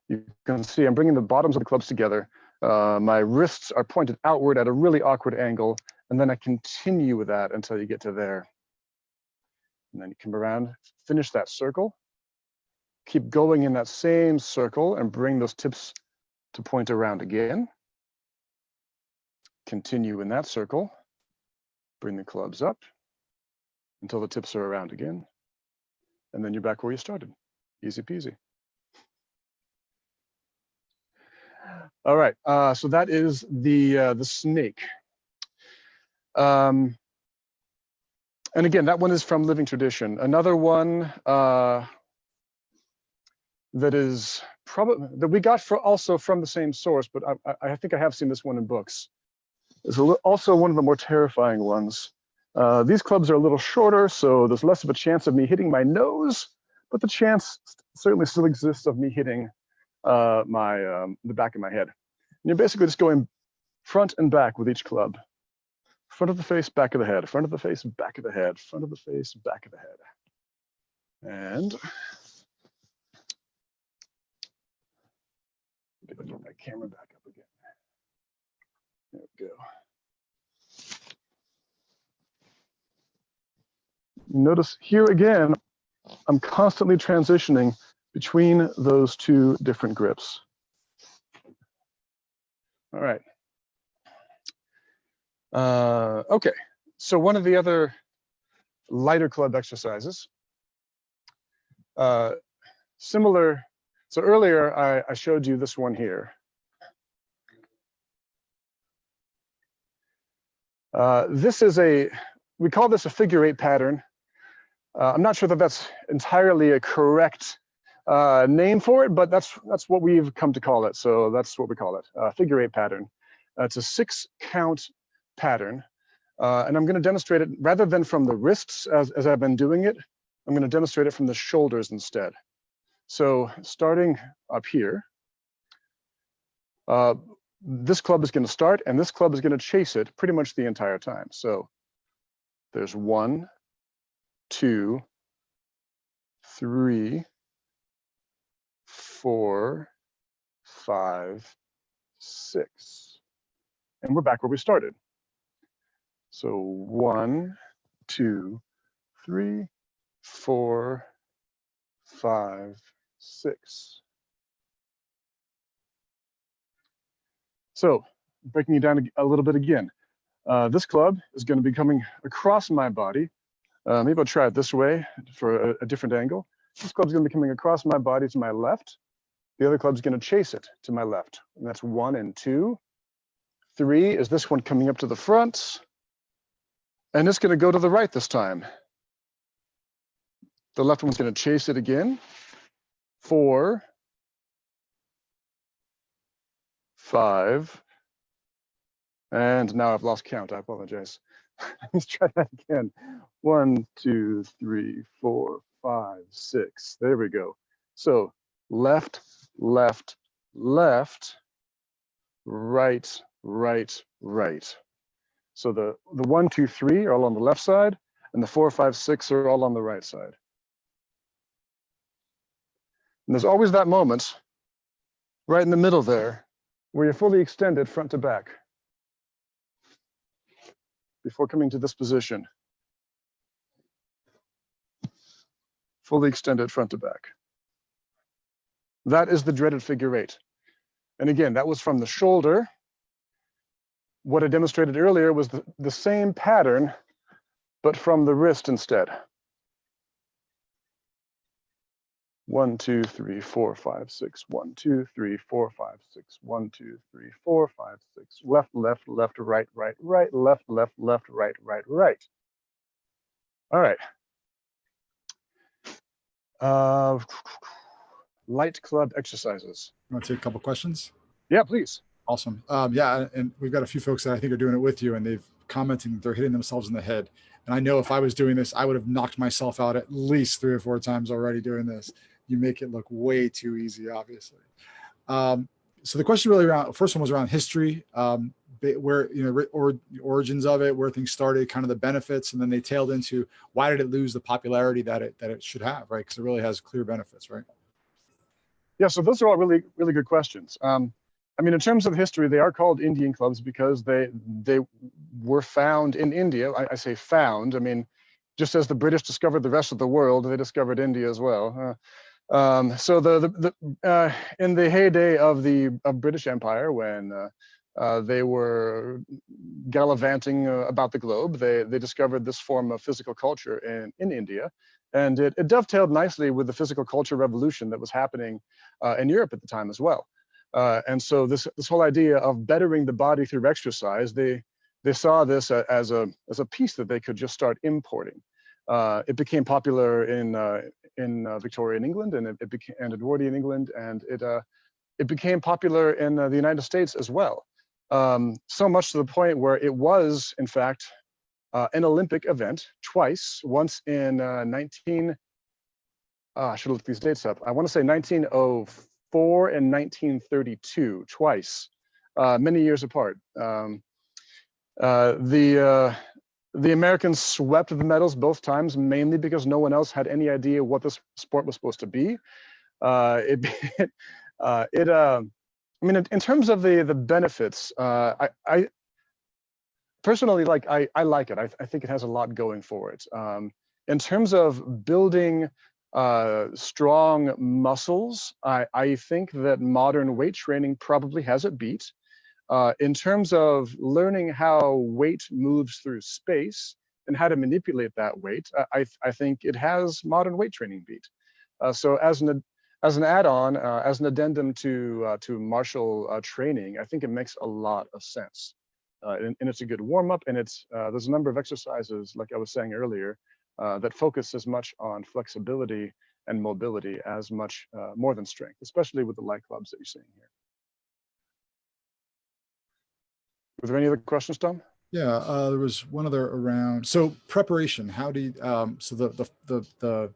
You can see I'm bringing the bottoms of the clubs together. My wrists are pointed outward at a really awkward angle, and then I continue with that until you get to there. And then you come around, finish that circle, keep going in that same circle and bring those tips to point around again. Continue in that circle, bring the clubs up until the tips are around again. And then you're back where you started. Easy peasy. All right, so that is the snake. And again, that one is from Living Tradition. Another one that is probably that we got also from the same source, but I think I have seen this one in books. It's also one of the more terrifying ones. These clubs are a little shorter, so there's less of a chance of me hitting my nose, but the chance certainly still exists of me hitting the back of my head. And you're basically just going front and back with each club. Front of the face, back of the head, front of the face, back of the head, front of the face, back of the head. And get my camera back up again. There we go. Notice here again, I'm constantly transitioning between those two different grips. All right. Okay, so one of the other lighter club exercises, similar, so earlier I showed you this one here. This is we call this a figure 8 pattern. I'm not sure that that's entirely a correct name for it, but that's what we've come to call it. So that's what we call it, figure 8 pattern. It's a 6-count pattern. And I'm going to demonstrate it rather than from the wrists as I've been doing it. I'm going to demonstrate it from the shoulders instead. So starting up here, this club is going to start and this club is going to chase it pretty much the entire time. So there's 1, 2, 3, 4, 5, 6. And we're back where we started. So 1, 2, 3, 4, 5, 6. So breaking it down a little bit again. This club is going to be coming across my body. Maybe I'll try it this way for a different angle. This club's going to be coming across my body to my left. The other club's going to chase it to my left. And that's 1 and 2. 3 is this one coming up to the front. And it's going to go to the right this time. The left one's going to chase it again. 4, 5, and now I've lost count. I apologize. Let's try that again. 1, 2, 3, 4, 5, 6. There we go. So left, left, left, right, right, right. So the 1, 2, 3 are all on the left side, and the 4, 5, 6 are all on the right side. And there's always that moment right in the middle there where you're fully extended front to back before coming to this position. Fully extended front to back. That is the dreaded figure 8. And again, that was from the shoulder. What I demonstrated earlier was the same pattern, but from the wrist instead. 1, 2, 3, 4, 5, 6. 1, 2, 3, 4, 5, 6. 1, 2, 3, 4, 5, 6. Left, left, left, right, right, right. Left, left, left, right, right, right. All right. Light club exercises. You want to take a couple questions? Yeah, please. Awesome. Yeah, and we've got a few folks that I think are doing it with you, and they've commented that they're hitting themselves in the head. And I know if I was doing this, I would have knocked myself out at least 3 or 4 times already doing this. You make it look way too easy, obviously. So the question really around, first one was around history, where, or the origins of it, where things started, kind of the benefits, and then they tailed into why did it lose the popularity that it should have, right? Because it really has clear benefits, right? Yeah, so those are all really, really good questions. I mean, in terms of history, they are called Indian clubs because they were found in India. I say found. I mean, just as the British discovered the rest of the world, they discovered India as well. So in the heyday of the British Empire, when they were gallivanting about the globe, they discovered this form of physical culture in India, and it dovetailed nicely with the physical culture revolution that was happening in Europe at the time as well. And so this whole idea of bettering the body through exercise, they saw this as a piece that they could just start importing. It became popular in Victorian England, and it became Edwardian England, and it became popular in the United States as well. So much to the point where it was, in fact, an Olympic event twice. Once in I should look these dates up. I want to say 1904 and 1932, twice, many years apart. The Americans swept the medals both times, mainly because no one else had any idea what this sport was supposed to be. I mean, in terms of the benefits, I personally I like it. I think it has a lot going for it. In terms of building strong muscles, I think that modern weight training probably has it beat. In terms of learning how weight moves through space and how to manipulate that weight, I think it has modern weight training beat. So as an add-on, as an addendum to martial training, I think it makes a lot of sense. And it's a good warm-up, and there's a number of exercises, like I was saying earlier, that focus as much on flexibility and mobility as much more than strength, especially with the light clubs that you're seeing here. Were there any other questions, Tom? Yeah, there was one other around. So preparation, how do you, so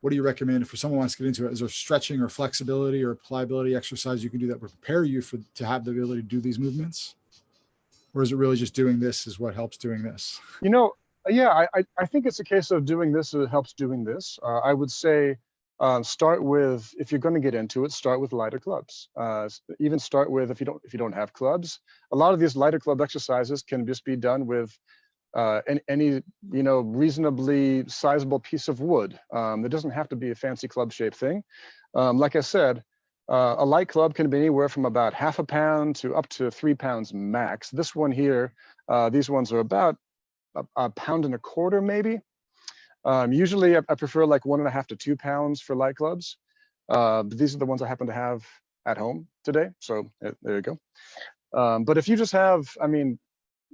what do you recommend for someone who wants to get into it? Is there stretching or flexibility or pliability exercise you can do that will prepare you to have the ability to do these movements? Or is it really just doing this is what helps doing this? You know, yeah, I think it's a case of doing this helps doing this. I would say start with, if you're going to get into it, start with lighter clubs. Even start with, if you don't have clubs, a lot of these lighter club exercises can just be done with any reasonably sizable piece of wood. It doesn't have to be a fancy club shaped thing. Like I said, a light club can be anywhere from about ½ a pound to up to 3 pounds max. This one here, these ones are about a pound and a quarter maybe. Usually I prefer like 1.5 to 2 pounds for light clubs. But these are the ones I happen to have at home today. So there you go. But if you just have,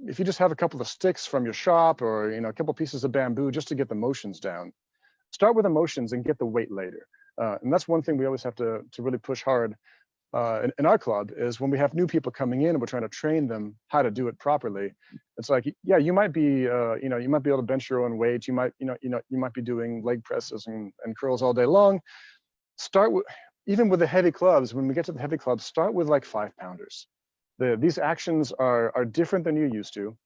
if you just have a couple of sticks from your shop, or a couple pieces of bamboo just to get the motions down, start with the motions and get the weight later. And that's one thing we always have to really push hard in our club, is when we have new people coming in and we're trying to train them how to do it properly. It's like, yeah, you might be you might be able to bench your own weight, you might be doing leg presses and curls all day long. Start with, even with the heavy clubs, when we get to the heavy clubs, start with like 5-pounders. These actions are different than you're used to.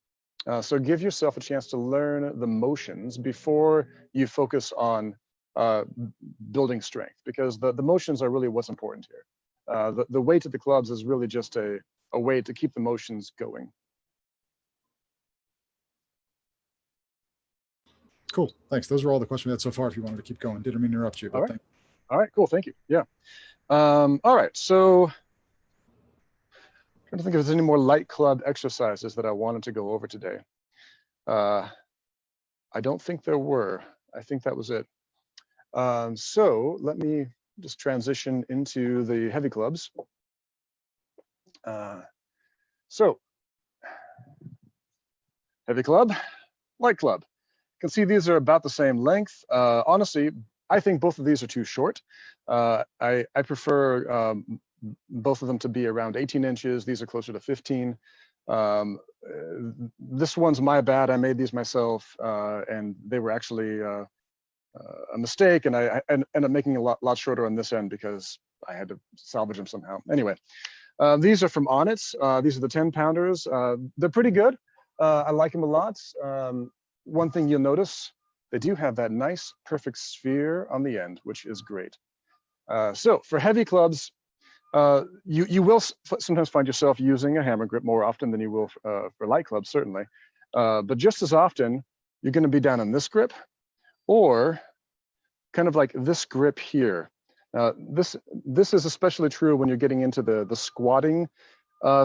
So give yourself a chance to learn the motions before you focus on building strength, because the motions are really what's important here. The weight of the clubs is really just a way to keep the motions going. Cool, thanks. Those were all the questions we had so far. If you wanted to keep going, didn't mean to interrupt you. But All right, cool, thank you. Yeah. All right, so I'm trying to think if there's any more light club exercises that I wanted to go over today. I don't think there were. I think that was it. So let me just transition into the heavy clubs. So heavy club, light club. You can see these are about the same length. Honestly, I think both of these are too short. I prefer both of them to be around 18 inches. These are closer to 15. This one's my bad. I made these myself, and they were actually a mistake, and I ended up making a lot shorter on this end because I had to salvage them somehow. Anyway, these are from Onnit's. These are the 10-pounders. They're pretty good. I like them a lot. One thing you'll notice, they do have that nice, perfect sphere on the end, which is great. So for heavy clubs, you will sometimes find yourself using a hammer grip more often than you will for light clubs, certainly. But just as often, you're going to be down in this grip, or kind of like this grip here. This is especially true when you're getting into the squatting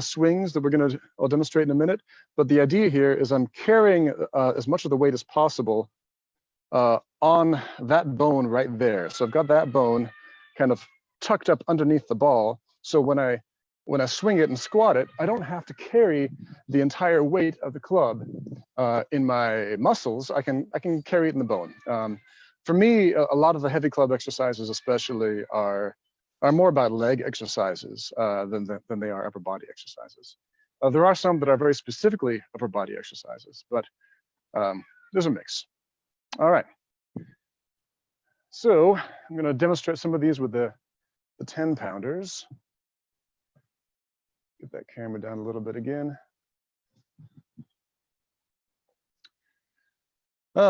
swings that I'll demonstrate in a minute. But the idea here is I'm carrying as much of the weight as possible on that bone right there. So I've got that bone kind of tucked up underneath the ball. So when I swing it and squat it, I don't have to carry the entire weight of the club in my muscles. I can carry it in the bone. For me, a lot of the heavy club exercises especially are more about leg exercises than they are upper body exercises. There are some that are very specifically upper body exercises, but there's a mix. All right. So I'm going to demonstrate some of these with the 10-pounders. Get that camera down a little bit again.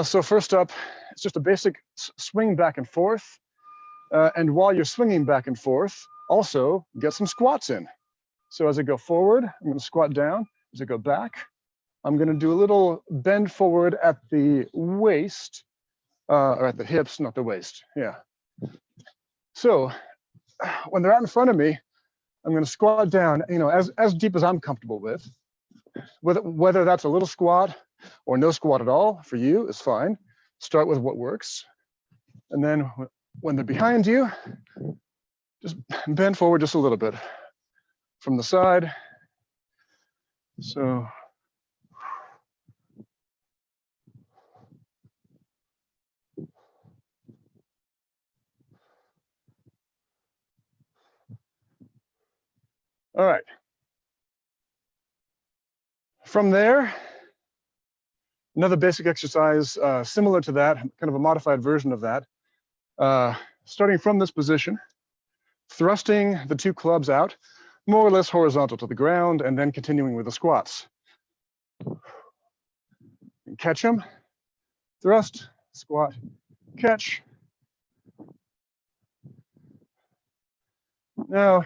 So first up, it's just a basic swing back and forth. And while you're swinging back and forth, also get some squats in. So as I go forward, I'm going to squat down. As I go back, I'm going to do a little bend forward at the waist or at the hips, not the waist. Yeah. So when they're out in front of me, I'm going to squat down, as deep as I'm comfortable with. Whether that's a little squat or no squat at all for you is fine. Start with what works. And then when they're behind you, just bend forward just a little bit from the side. So all right. From there, another basic exercise similar to that, kind of a modified version of that. Starting from this position, thrusting the two clubs out, more or less horizontal to the ground, and then continuing with the squats. And catch them, thrust, squat, catch. Now,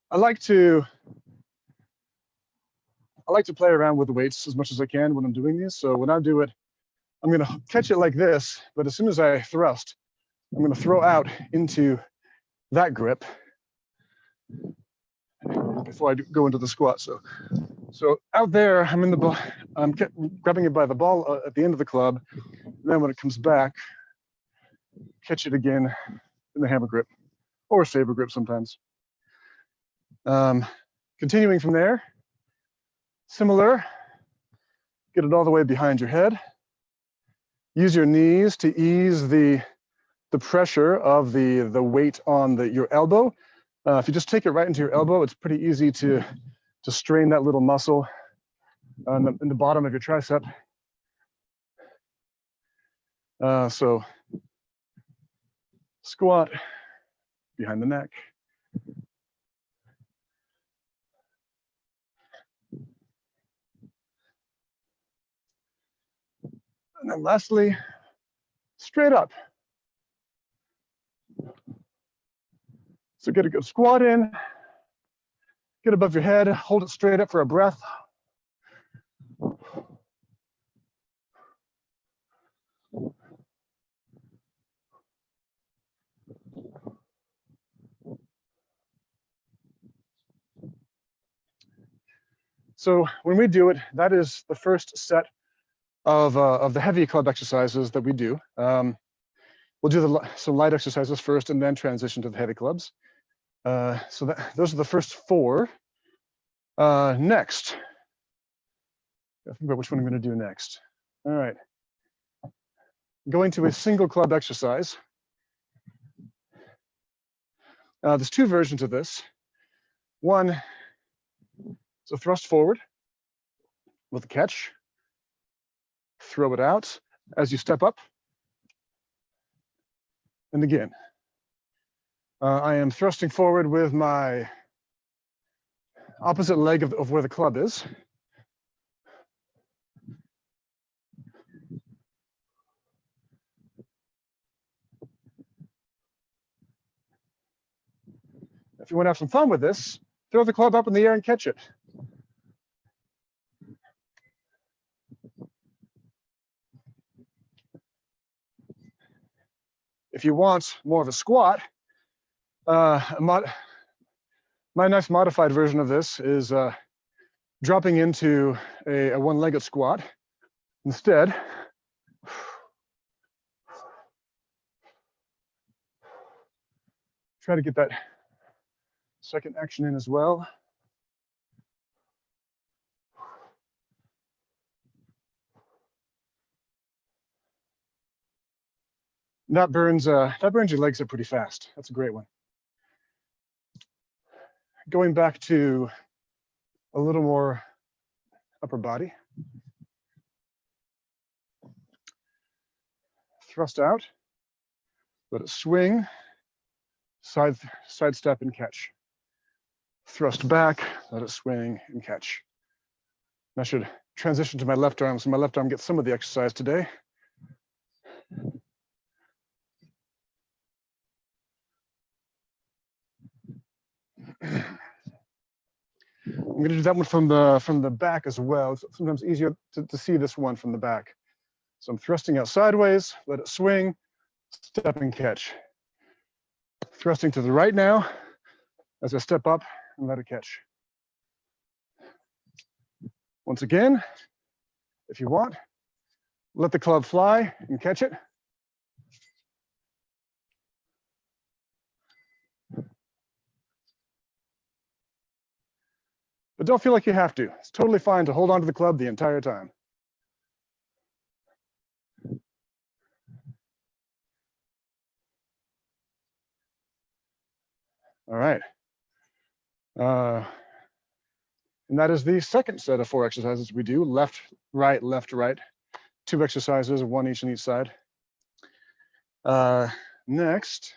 I like to play around with the weights as much as I can when I'm doing these. So when I do it, I'm going to catch it like this, but as soon as I thrust, I'm going to throw out into that grip before I go into the squat. So out there, I'm grabbing it by the ball at the end of the club. And then when it comes back, catch it again in the hammer grip or saber grip sometimes. Continuing from there, similar, get it all the way behind your head. Use your knees to ease the pressure of the weight on your elbow. If you just take it right into your elbow, it's pretty easy to strain that little muscle in the bottom of your tricep. So squat behind the neck. And then lastly, straight up. So get a good squat in, get above your head, hold it straight up for a breath. So when we do it, that is the first set of the heavy club exercises that we do. We'll do some light exercises first and then transition to the heavy clubs. So those are the first four. Next, I think about which one I'm going to do next. All right. Going to a single club exercise. There's two versions of this. One, so thrust forward with a catch, throw it out as you step up. And again, I am thrusting forward with my opposite leg of where the club is. If you want to have some fun with this, throw the club up in the air and catch it. If you want more of a squat, my nice modified version of this is dropping into a one-legged squat. Instead, try to get that second action in as well. That burns your legs up pretty fast. That's a great one. Going back to a little more upper body. Thrust out, let it swing, side step and catch. Thrust back, let it swing and catch. I should transition to my left arm so my left arm gets some of the exercise today. I'm going to do that one from the back as well. It's sometimes easier to see this one from the back. So I'm thrusting out sideways, let it swing, step and catch. Thrusting to the right now as I step up and let it catch. Once again, if you want, let the club fly and catch it. But don't feel like you have to. It's totally fine to hold on to the club the entire time. All right. And that is the second set of 4 exercises we do, left, right, 2 exercises, 1 each on each side. Next,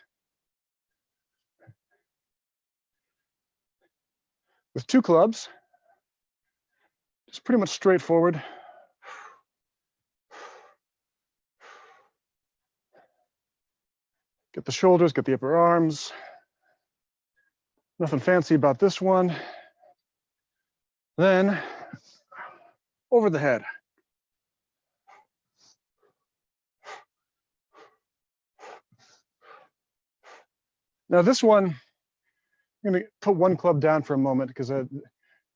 with 2 clubs, it's pretty much straightforward. Get the shoulders, get the upper arms. Nothing fancy about this one. Then, over the head. Now this one, I'm gonna put 1 club down for a moment because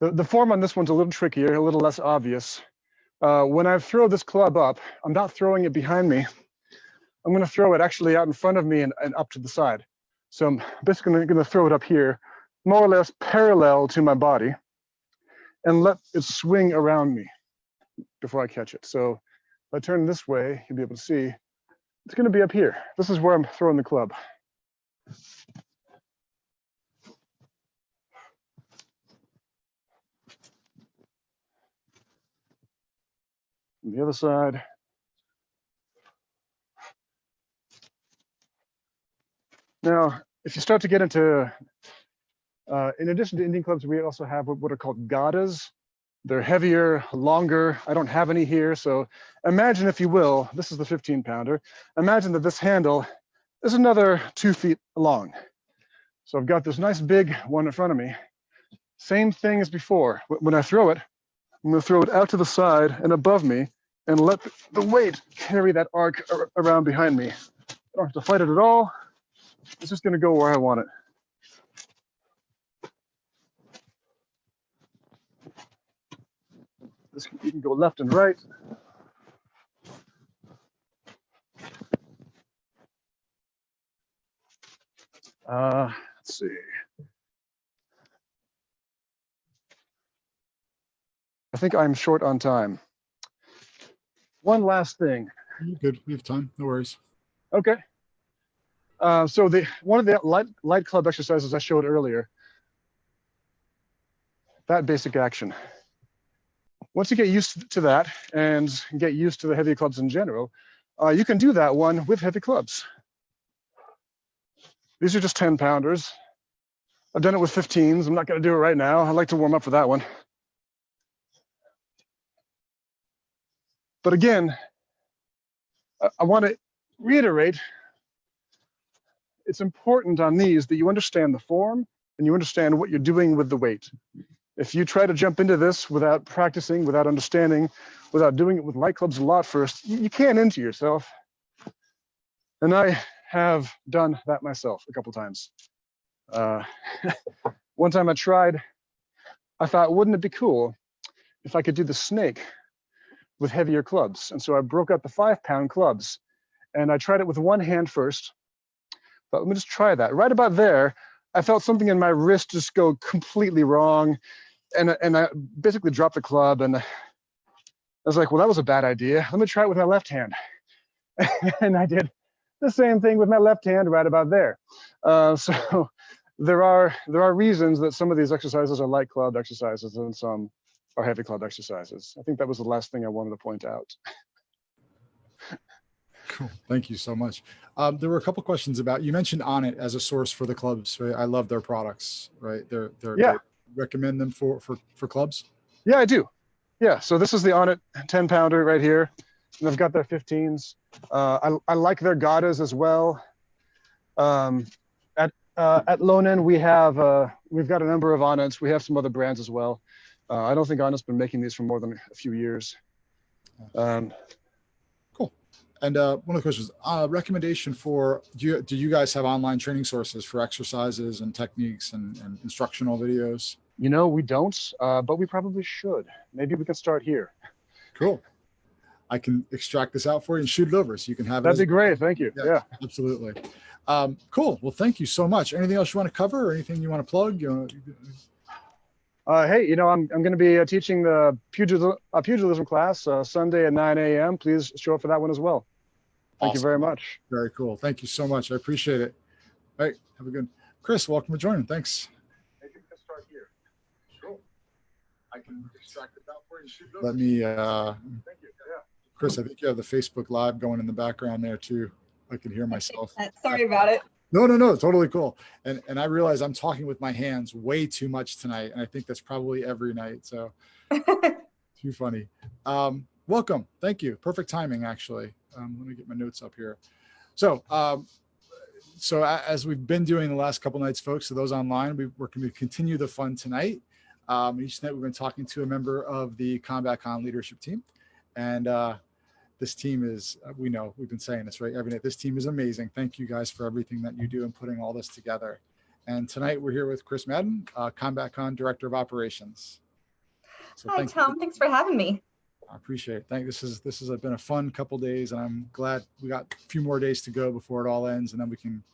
the form on this one's a little trickier, a little less obvious. When I throw this club up, I'm not throwing it behind me. I'm gonna throw it actually out in front of me and up to the side. So I'm basically gonna throw it up here, more or less parallel to my body, and let it swing around me before I catch it. So if I turn this way, you'll be able to see, it's gonna be up here. This is where I'm throwing the club. On the other side. Now, if you start to get into, in addition to Indian clubs, we also have what are called gadas. They're heavier, longer. I don't have any here, so imagine, if you will, this is the 15-pounder. Imagine that this handle is another 2 feet long. So I've got this nice big one in front of me. Same thing as before. When I throw it, I'm gonna throw it out to the side and above me and let the weight carry that arc around behind me. I don't have to fight it at all. It's just gonna go where I want it. You can go left and right. Let's see. I think I'm short on time. One last thing. You're good. We have time. No worries. Okay. So one of the light club exercises I showed earlier, that basic action. Once you get used to that and get used to the heavy clubs in general, you can do that one with heavy clubs. These are just 10-pounders. I've done it with 15s. I'm not going to do it right now. I like to warm up for that one. But again, I want to reiterate, it's important on these that you understand the form and you understand what you're doing with the weight. If you try to jump into this without practicing, without understanding, without doing it with light clubs a lot first, you can't injure yourself. And I have done that myself a couple times. One time I tried, I thought, wouldn't it be cool if I could do the snake with heavier clubs? And so I broke out the 5-pound clubs and I tried it with one hand first. But let me just try that. Right about there, I felt something in my wrist just go completely wrong. And I basically dropped the club and I was like, well, that was a bad idea. Let me try it with my left hand. And I did the same thing with my left hand right about there. So there are reasons that some of these exercises are light club exercises and some are heavy club exercises. I think that was the last thing I wanted to point out. Cool. Thank you so much. There were a couple questions about, you mentioned Onnit as a source for the clubs, right? I love their products, right? They're Yeah. great. Recommend them for clubs? Yeah, I do. Yeah, so this is the Onnit 10-pounder right here. And I've got their 15s. I like their gadas as well. At Lonan, we've got a number of Onnits. We have some other brands as well. I don't think Onnit's been making these for more than a few years. Cool. And one of the questions, recommendation for, do you guys have online training sources for exercises and techniques and instructional videos? You know, we don't, but we probably should. Maybe we can start here. Cool. I can extract this out for you and shoot it over so you can have it. That'd be great. Thank you. Yeah. Absolutely. Cool. Well, thank you so much. Anything else you want to cover or anything you want to plug? Hey, you know, I'm going to be teaching the pugilism class Sunday at 9 a.m. Please show up for that one as well. Thank you very much. Very cool. Thank you so much. I appreciate it. All right. Have a good Chris, welcome for joining. Thanks. Maybe we can start here. Cool. I can extract it out for you. Let me, Thank you. Yeah. Chris, I think you have the Facebook Live going in the background there too. I can hear myself. Sorry about it. No, totally cool. And I realize I'm talking with my hands way too much tonight. And I think that's probably every night. So too funny. Welcome. Thank you. Perfect timing, actually. Let me get my notes up here. So, as we've been doing the last couple nights, folks, so those online, we're going to continue the fun tonight. Each night we've been talking to a member of the CombatCon leadership team. And this team is, we know, we've been saying this, right? Every night, this team is amazing. Thank you guys for everything that you do and putting all this together. And tonight we're here with Chris Madden, CombatCon Director of Operations. So Hi, Tom. Thanks for having me. I appreciate it. This has been a fun couple days, and I'm glad we got a few more days to go before it all ends, and then we can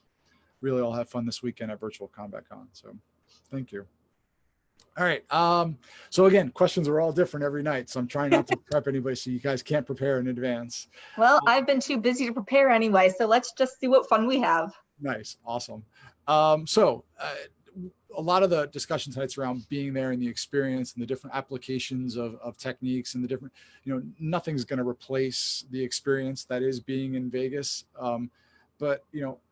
really all have fun this weekend at Virtual CombatCon. So thank you. All right. So again, questions are all different every night. So I'm trying not to prep anybody so you guys can't prepare in advance. Well, I've been too busy to prepare anyway, so let's just see what fun we have. Nice. Awesome. A lot of the discussion tonight's around being there and the experience and the different applications of techniques and the different, nothing's going to replace the experience that is being in Vegas. But,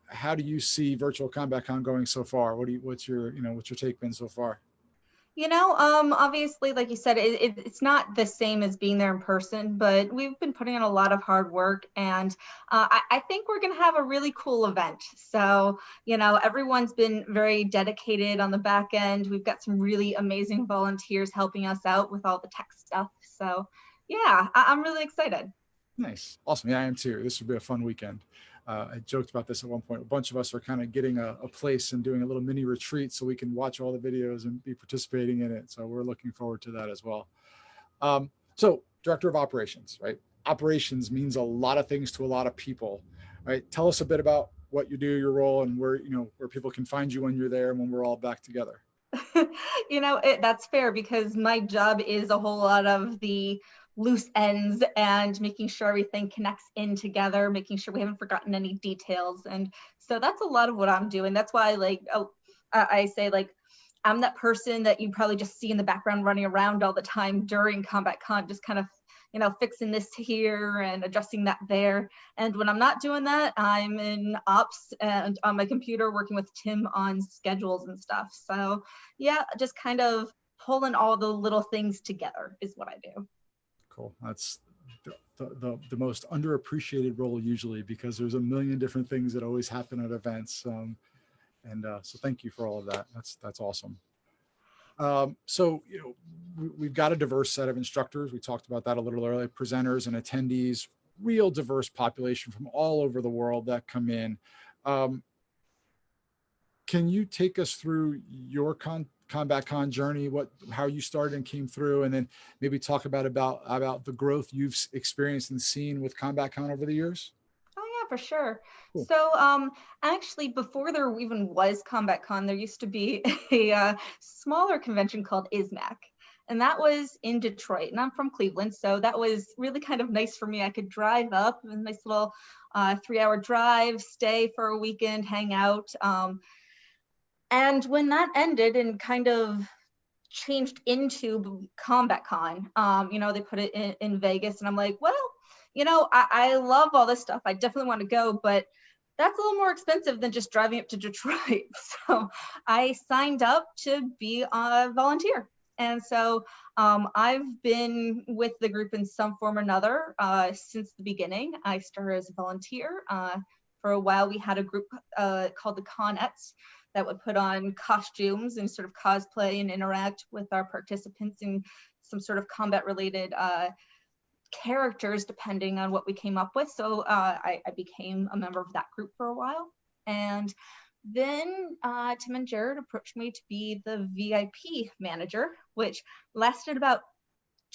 how do you see Virtual CombatCon going so far? What's your take been so far? Obviously, like you said, it's not the same as being there in person, but we've been putting in a lot of hard work, and I think we're going to have a really cool event. So, everyone's been very dedicated on the back end. We've got some really amazing volunteers helping us out with all the tech stuff. So, yeah, I'm really excited. Nice. Awesome. Yeah, I am too. This will be a fun weekend. I joked about this at one point. A bunch of us are kind of getting a place and doing a little mini retreat so we can watch all the videos and be participating in it. So we're looking forward to that as well. So Director of Operations, right? Operations means a lot of things to a lot of people, right? Tell us a bit about what you do, your role, and where people can find you when you're there and when we're all back together. That's fair, because my job is a whole lot of the loose ends and making sure everything connects in together, making sure we haven't forgotten any details. And so that's a lot of what I'm doing. That's why I say I'm that person that you probably just see in the background running around all the time during CombatCon, just kind of, fixing this here and adjusting that there. And when I'm not doing that, I'm in ops and on my computer working with Tim on schedules and stuff. So yeah, just kind of pulling all the little things together is what I do. Cool. That's the most underappreciated role usually, because there's a million different things that always happen at events. So thank you for all of that. That's awesome. We've got a diverse set of instructors. We talked about that a little earlier, presenters and attendees, real diverse population from all over the world that come in. Can you take us through your CombatCon journey, how you started and came through, and then maybe talk about the growth you've experienced and seen with CombatCon over the years? Oh yeah, for sure. Cool. So actually, before there even was CombatCon, there used to be a smaller convention called ISMAC, and that was in Detroit, and I'm from Cleveland, so that was really kind of nice for me. I could drive up, a nice little 3-hour drive, stay for a weekend, hang out. And when that ended and kind of changed into CombatCon, they put it in Vegas, and I'm like, well, I love all this stuff. I definitely want to go, but that's a little more expensive than just driving up to Detroit. So I signed up to be a volunteer. And so I've been with the group in some form or another since the beginning. I started as a volunteer. For a while, we had a group called the Conettes that would put on costumes and sort of cosplay and interact with our participants in some sort of combat related characters depending on what we came up with. So I became a member of that group for a while. And then Tim and Jared approached me to be the VIP manager, which lasted about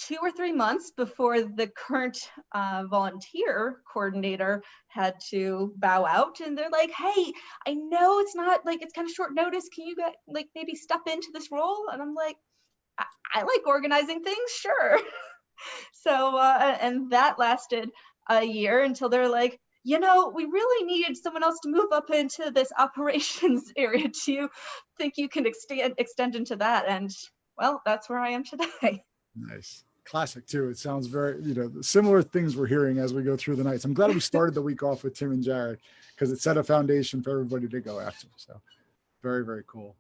2 or 3 months before the current volunteer coordinator had to bow out. And they're like, hey, I know it's not like, it's kind of short notice. Can you get, like maybe step into this role? And I'm like, I like organizing things, sure. So, and that lasted a year until they're like, you know, we really needed someone else to move up into this operations area. Do you think you can extend into that? And well, that's where I am today. Nice. Classic too. It sounds very, similar things we're hearing as we go through the nights. I'm glad we started the week off with Tim and Jared because it set a foundation for everybody to go after. So very, very cool.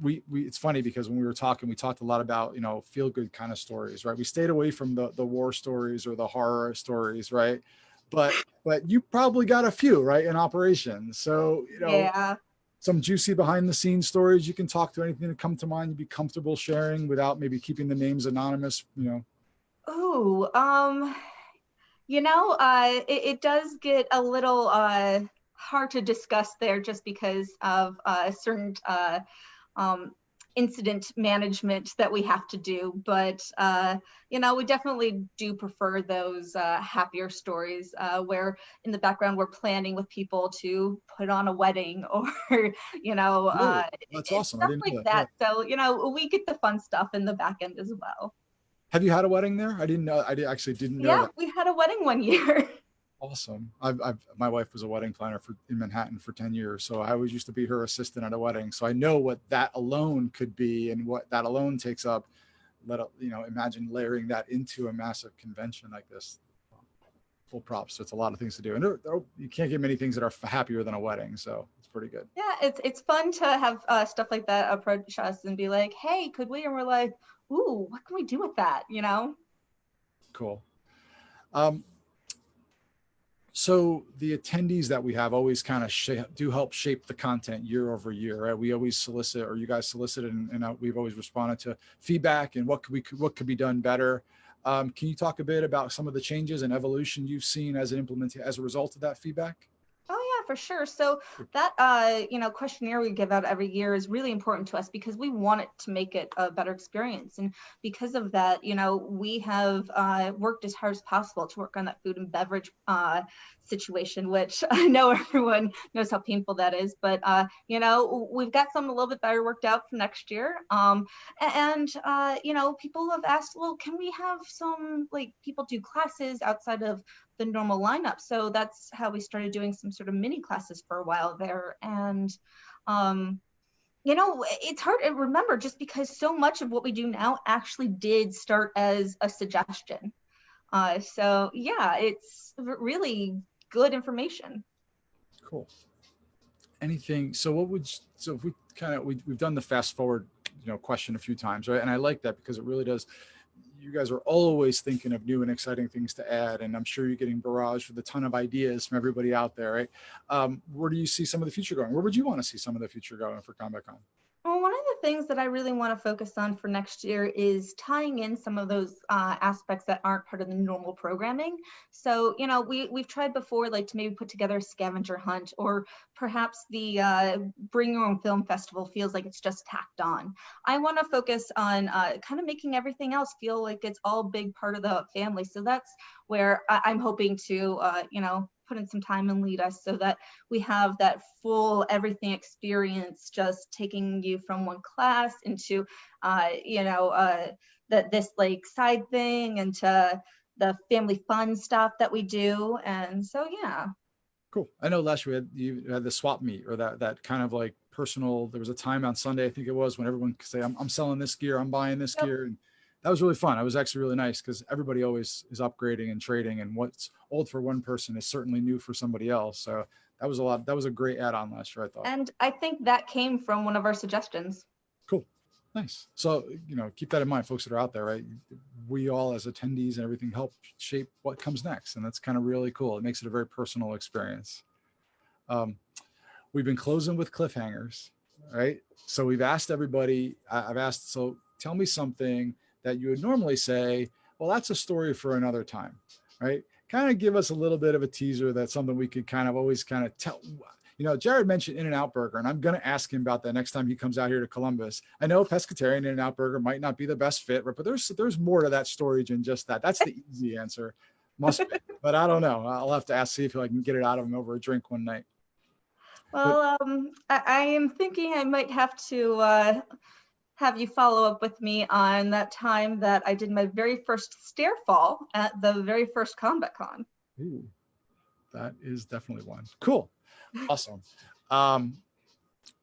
It's funny because when we were talking, we talked a lot about, feel good kind of stories, right? We stayed away from the war stories or the horror stories, right? But you probably got a few, right, in operations. So, Yeah. some juicy behind the scenes stories you can talk to, anything that come to mind you'd be comfortable sharing without maybe keeping the names anonymous, Oh, it does get a little hard to discuss there just because of certain incident management that we have to do. But, we definitely do prefer those happier stories where in the background we're planning with people to put on a wedding or, that's awesome. I stuff didn't like know that. Yeah. So, we get the fun stuff in the back end as well. Have you had a wedding there? I didn't know. Actually didn't know Yeah, that. we had a wedding one year. Awesome. My wife was a wedding planner in Manhattan for 10 years. So I always used to be her assistant at a wedding. So I know what that alone could be and what that alone takes up. Imagine layering that into a massive convention like this. Full props. So it's a lot of things to do. And you can't get many things that are happier than a wedding. So it's pretty good. Yeah, it's fun to have stuff like that approach us and be like, hey, could we? And we're like, ooh, what can we do with that? Cool. So the attendees that we have always kind of do help shape the content year over year, right? We always solicit, or you guys solicited, and we've always responded to feedback and what could be done better. Can you talk a bit about some of the changes and evolution you've seen as a result of that feedback? Oh yeah, for sure. So that questionnaire we give out every year is really important to us because we want it to make it a better experience. And because of that, we have worked as hard as possible to work on that food and beverage situation, which I know everyone knows how painful that is. But we've got some a little bit better worked out for next year. People have asked, well, can we have some people do classes outside of the normal lineup? So that's how we started doing some sort of mini classes for a while there. And it's hard to remember just because so much of what we do now actually did start as a suggestion. So yeah, it's really good information. Cool. Anything, so if we we've done the fast forward question a few times, right? And I like that because it really does, you guys are always thinking of new and exciting things to add, and I'm sure you're getting barraged with a ton of ideas from everybody out there, right? Where do you see some of the future going? Where would you want to see some of the future going for CombatCon? Well, one of the things that I really want to focus on for next year is tying in some of those aspects that aren't part of the normal programming. So, we've tried before, to maybe put together a scavenger hunt, or perhaps the Bring Your Own Film Festival feels like it's just tacked on. I want to focus on kind of making everything else feel like it's all big part of the family. So that's where I'm hoping to, put in some time and lead us so that we have that full everything experience, just taking you from one class into this side thing into the family fun stuff that we do. And so yeah. Cool. I know last year you had the swap meet, or that kind of personal, there was a time on Sunday, I think it was, when everyone could say, I'm selling this gear, I'm buying this Yep. gear. And that was really fun. It was actually really nice because everybody always is upgrading and trading, and what's old for one person is certainly new for somebody else. So that was a great add-on last year, I thought. And I think that came from one of our suggestions. Cool. Nice. So, keep that in mind, folks that are out there, right? We all as attendees and everything help shape what comes next. And that's kind of really cool. It makes it a very personal experience. We've been closing with cliffhangers, right? So we've asked everybody, so tell me something that you would normally say, Well, that's a story for another time, right? Kind of give us a little bit of a teaser. That's something we could kind of always kind of tell. You know, Jared mentioned In-N-Out Burger, and I'm going to ask him about that next time he comes out here to Columbus. I know pescatarian In-N-Out Burger might not be the best fit, but there's more to that story than just that. That's the easy answer. Must be. But I don't know. I'll have to ask, see if I can get it out of him over a drink one night. Well, I am thinking I might have to have you follow up with me on that time that I did my very first stair fall at the very first CombatCon. Ooh, that is definitely one. Cool. Awesome.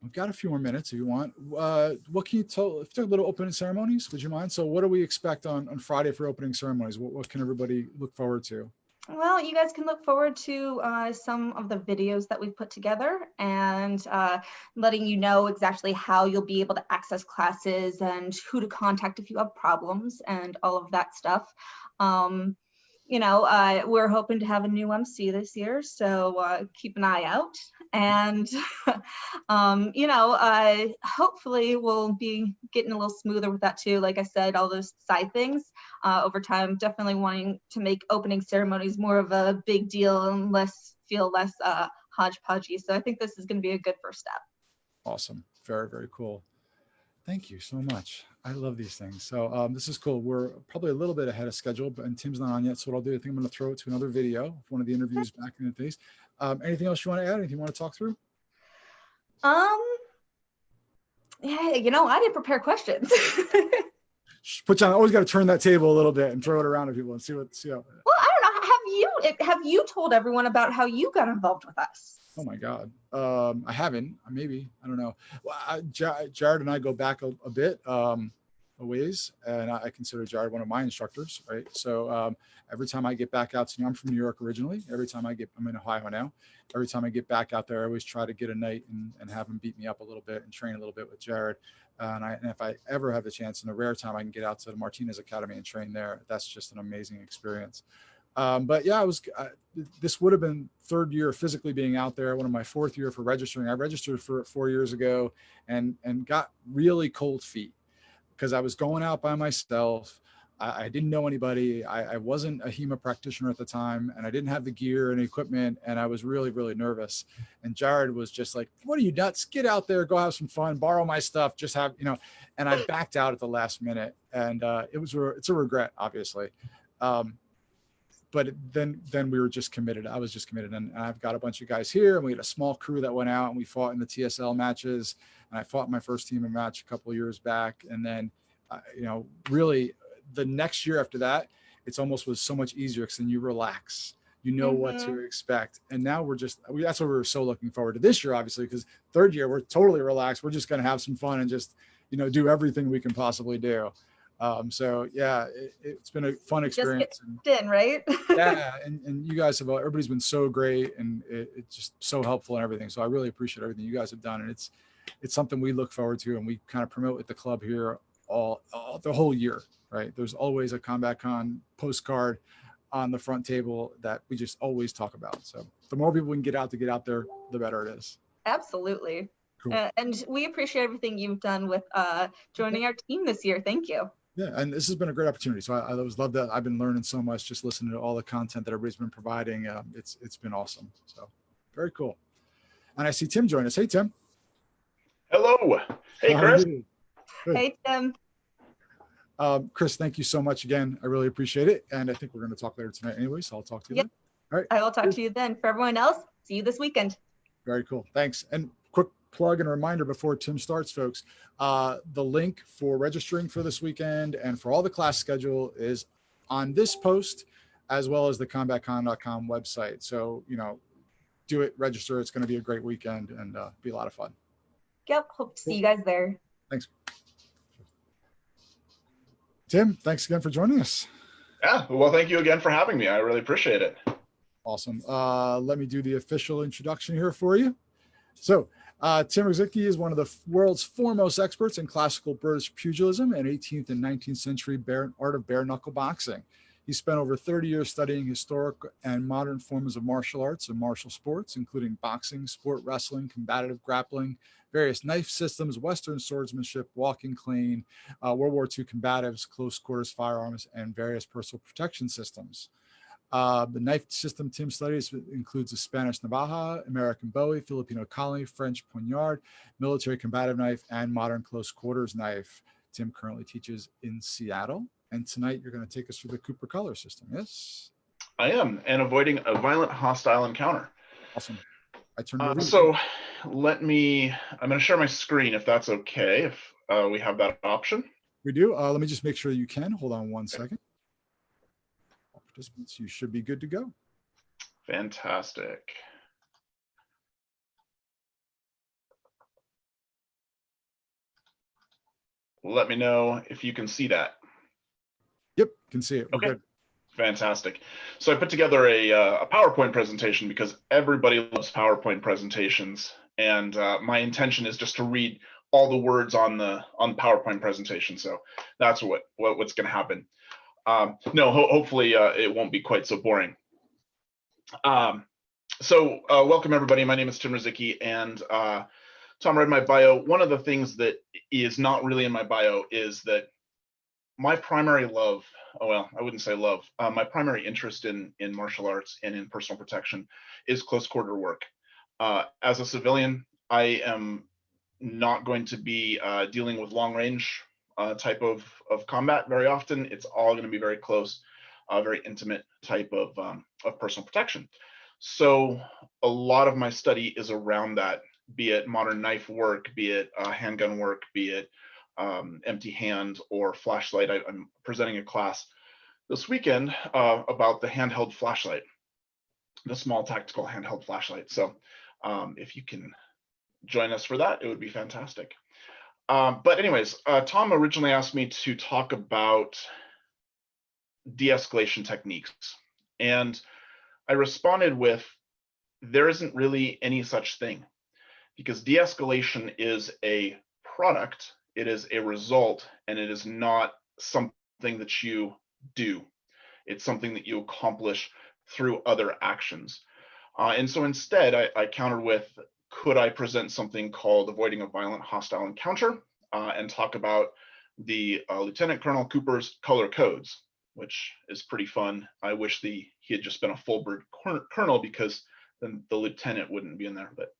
We've got a few more minutes if you want. What can you tell? If there are little opening ceremonies, would you mind? So what do we expect on Friday for opening ceremonies? What can everybody look forward to? Well, you guys can look forward to some of the videos that we've put together and letting you know exactly how you'll be able to access classes and who to contact if you have problems and all of that stuff. You know, we're hoping to have a new MC this year, so keep an eye out. And, you know, hopefully we'll be getting a little smoother with that too. Like I said, all those side things over time, definitely wanting to make opening ceremonies more of a big deal and feel less hodgepodgey. So I think this is going to be a good first step. Awesome. Very, very cool. Thank you so much. I love these things. So this is cool. We're probably a little bit ahead of schedule, and Tim's not on yet. So what I'll do, I think I'm going to throw it to another video of one of the interviews back in the days. Anything else you want to add? Anything you want to talk through? Yeah, you know, I didn't prepare questions. Put you on. Always got to turn that table a little bit and throw it around to people and see how. Well, I don't know. Have you told everyone about how you got involved with us? Oh my God. I haven't. Maybe. I don't know. Well, Jared and I go back a bit a ways, and I consider Jared one of my instructors, right? So every time I get back out to, I'm from New York originally. I'm in Ohio now. Every time I get back out there, I always try to get a night and have him beat me up a little bit and train a little bit with Jared. And if I ever have the chance, in a rare time, I can get out to the Martinez Academy and train there. That's just an amazing experience. But yeah, this would have been third year physically being out there, one of my fourth year for registering. I registered for 4 years ago and got really cold feet because I was going out by myself. I didn't know anybody. I wasn't a HEMA practitioner at the time, and I didn't have the gear and equipment, and I was really, really nervous. And Jared was just like, what are you nuts? Get out there, go have some fun, borrow my stuff, just have, you know, and I backed out at the last minute. And it's a regret, obviously. But then we were just committed. I was just committed. And I've got a bunch of guys here, and we had a small crew that went out and we fought in the TSL matches. And I fought my first team match a couple of years back. And then, you know, really the next year after that, it's almost was so much easier because then you relax, you know what to expect. And now that's what we were so looking forward to this year, obviously, because third year, we're totally relaxed. We're just going to have some fun and just, you know, do everything we can possibly do. So yeah, it's been a fun experience. Just right? Yeah, and you guys everybody's been so great, and it's just so helpful and everything. So I really appreciate everything you guys have done, and it's something we look forward to, and we kind of promote at the club here all the whole year, right? There's always a CombatCon postcard on the front table that we just always talk about. So the more people we can get out there, the better it is. Absolutely. Cool. And we appreciate everything you've done with joining our team this year. Thank you. Yeah, and this has been a great opportunity. So I always love that. I've been learning so much just listening to all the content that everybody's been providing. It's been awesome. So very cool. And I see Tim join us. Hey, Tim. Hello. Hey, Chris. Hey, Tim. Chris, thank you so much again. I really appreciate it. And I think we're going to talk later tonight anyway, so I'll talk to you then. All right. I will talk to you then. For everyone else, see you this weekend. Very cool. Thanks. And quick plug and a reminder before Tim starts, folks. The link for registering for this weekend and for all the class schedule is on this post, as well as the combatcon.com website. So, you know, do it, register. It's going to be a great weekend and be a lot of fun. Yep. Hope to see you guys there. Thanks. Tim, thanks again for joining us. Yeah, well, thank you again for having me. I really appreciate it. Awesome. Let me do the official introduction here for you. So Tim Ruzicki is one of the world's foremost experts in classical British pugilism and 18th and 19th century art of bare knuckle boxing. He spent over 30 years studying historic and modern forms of martial arts and martial sports, including boxing, sport wrestling, combative grappling, various knife systems, Western swordsmanship, walking clean, World War II combatives, close quarters firearms, and various personal protection systems. The knife system Tim studies includes the Spanish navaja, American bowie, Filipino colony, French poignard, military combative knife, and modern close quarters knife. Tim currently teaches in Seattle. And tonight you're going to take us through the Cooper color system, yes? I am, and avoiding a violent hostile encounter. Awesome. I turned it over to you. So I'm going to share my screen if that's okay, if we have that option. We do. Let me just make sure you can. Hold on one second. All participants, you should be good to go. Fantastic. Let me know if you can see that. Yep, can see it. We're okay. Good. Fantastic. So I put together a PowerPoint presentation because everybody loves PowerPoint presentations, and my intention is just to read all the words on the PowerPoint presentation. So that's what's going to happen. Hopefully it won't be quite so boring. Welcome everybody. My name is Tim Rizicki, and Tom read my bio. One of the things that is not really in my bio is that my primary love, I wouldn't say love, my primary interest in martial arts and in personal protection is close quarter work. As a civilian, I am not going to be dealing with long range type of combat very often. It's all going to be very close, very intimate type of personal protection. So a lot of my study is around that, be it modern knife work, be it handgun work, be it empty hand or flashlight. I'm presenting a class this weekend about the handheld flashlight, the small tactical handheld flashlight. So if you can join us for that, it would be fantastic. But anyways, Tom originally asked me to talk about de-escalation techniques, and I responded with, there isn't really any such thing, because de-escalation is a product, it is a result, and it is not something that you do. It's something that you accomplish through other actions. And so instead, I countered with, could I present something called avoiding a violent hostile encounter and talk about the Lieutenant Colonel Cooper's color codes, which is pretty fun. I wish he had just been a full-bird colonel, because then the lieutenant wouldn't be in there. But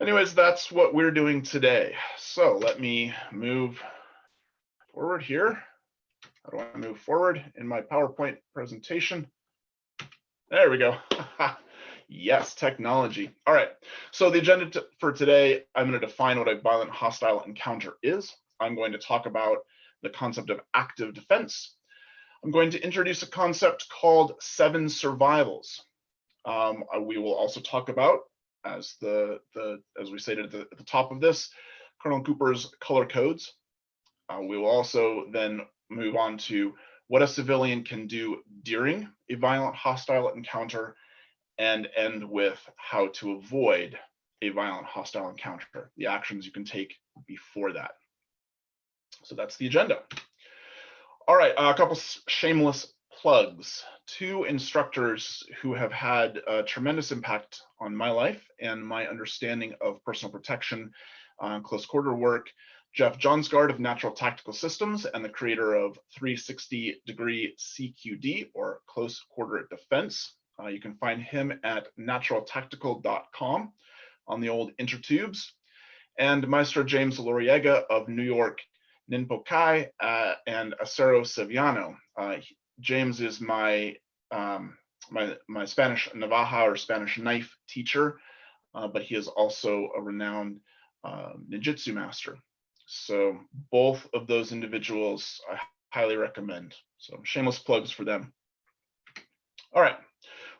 anyways, that's what we're doing today. So let me move forward here. How do I move forward in my PowerPoint presentation? There we go. Yes, technology. All right, so the agenda for today, I'm going to define what a violent hostile encounter is. I'm going to talk about the concept of active defense. I'm going to introduce a concept called 7 survivals. We will also talk about, as we stated at the top of this, Colonel Cooper's color codes. We will also then move on to what a civilian can do during a violent hostile encounter, and end with how to avoid a violent hostile encounter, the actions you can take before that. So that's the agenda. All right, a couple shameless plugs. 2 instructors who have had a tremendous impact on my life and my understanding of personal protection, close quarter work. Jeff Johnsgaard of Natural Tactical Systems and the creator of 360-degree CQD, or Close Quarter Defense. You can find him at naturaltactical.com on the old intertubes. And Maestro James Loriega of New York Ninpokai and Acero Sevillano. James is my Spanish Navaja or Spanish knife teacher, but he is also a renowned ninjutsu master. So both of those individuals I highly recommend. So shameless plugs for them. All right,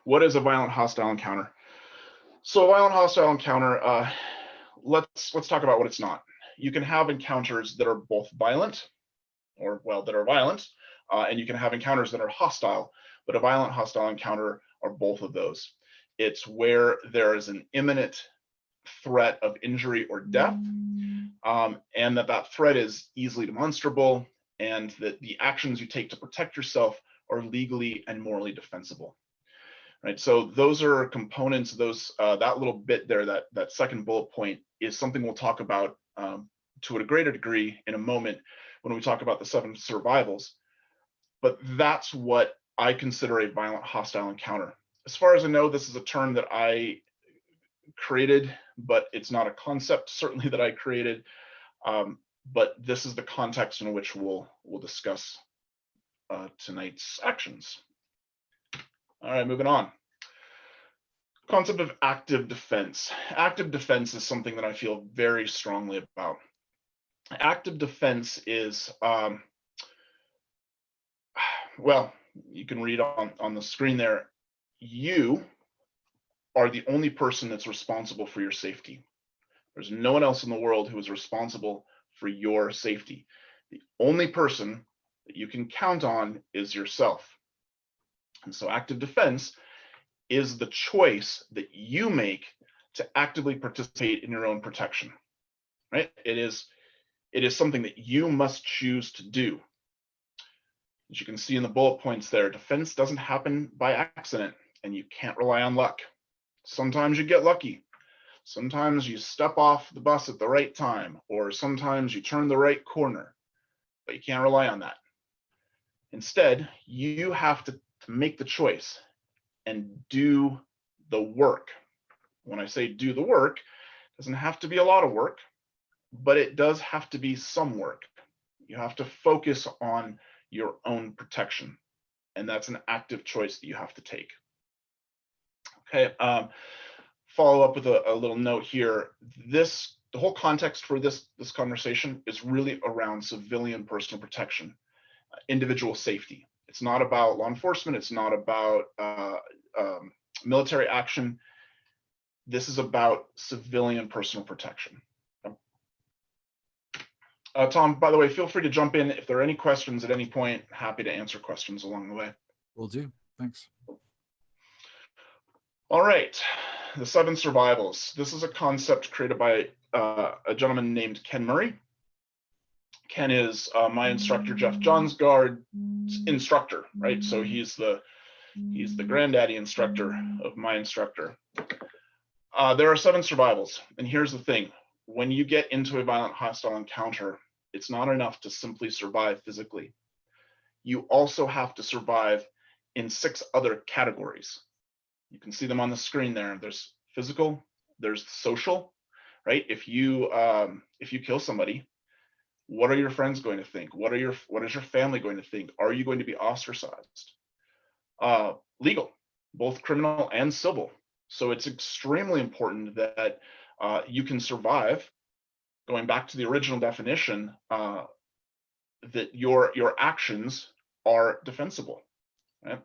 what is a violent hostile encounter? So a violent hostile encounter, let's talk about what it's not. You can have encounters that are both violent, or that are violent, and you can have encounters that are hostile, but a violent hostile encounter are both of those. It's where there is an imminent threat of injury or death, and that threat is easily demonstrable, and that the actions you take to protect yourself are legally and morally defensible. Right, so those are components. Those that little bit there, that second bullet point, is something we'll talk about to a greater degree in a moment when we talk about the 7 survivals. But that's what I consider a violent hostile encounter. As far as I know, this is a term that I created, but it's not a concept certainly that I created. But this is the context in which we'll discuss tonight's actions. All right, moving on. Concept of active defense. Active defense is something that I feel very strongly about. Active defense is, well, you can read on the screen there, you are the only person that's responsible for your safety. There's no one else in the world who is responsible for your safety. The only person that you can count on is yourself. And so active defense is the choice that you make to actively participate in your own protection, right? It is something that you must choose to do. As you can see in the bullet points there, defense doesn't happen by accident, and you can't rely on luck. Sometimes you get lucky. Sometimes you step off the bus at the right time, or sometimes you turn the right corner, but you can't rely on that. Instead, you have to make the choice and do the work. When I say do the work, it doesn't have to be a lot of work, but it does have to be some work. You have to focus on your own protection, and that's an active choice that you have to take. Okay, follow up with a little note here. The whole context for this conversation is really around civilian personal protection, individual safety. It's not about law enforcement. It's not about military action. This is about civilian personal protection. Tom, by the way, feel free to jump in if there are any questions at any point. Happy to answer questions along the way. Will do. Thanks. All right, the 7 survivals. This is a concept created by a gentleman named Ken Murray. Ken is my instructor, Jeff Johnsgard's instructor, right? So he's the granddaddy instructor of my instructor. There are 7 survivals, and here's the thing. When you get into a violent hostile encounter, it's not enough to simply survive physically. You also have to survive in 6 other categories. You can see them on the screen there. There's physical, there's social, right? If you kill somebody, what are your friends going to think? What is your family going to think? Are you going to be ostracized? Legal, both criminal and civil. So it's extremely important that you can survive. Going back to the original definition, that your actions are defensible. Right?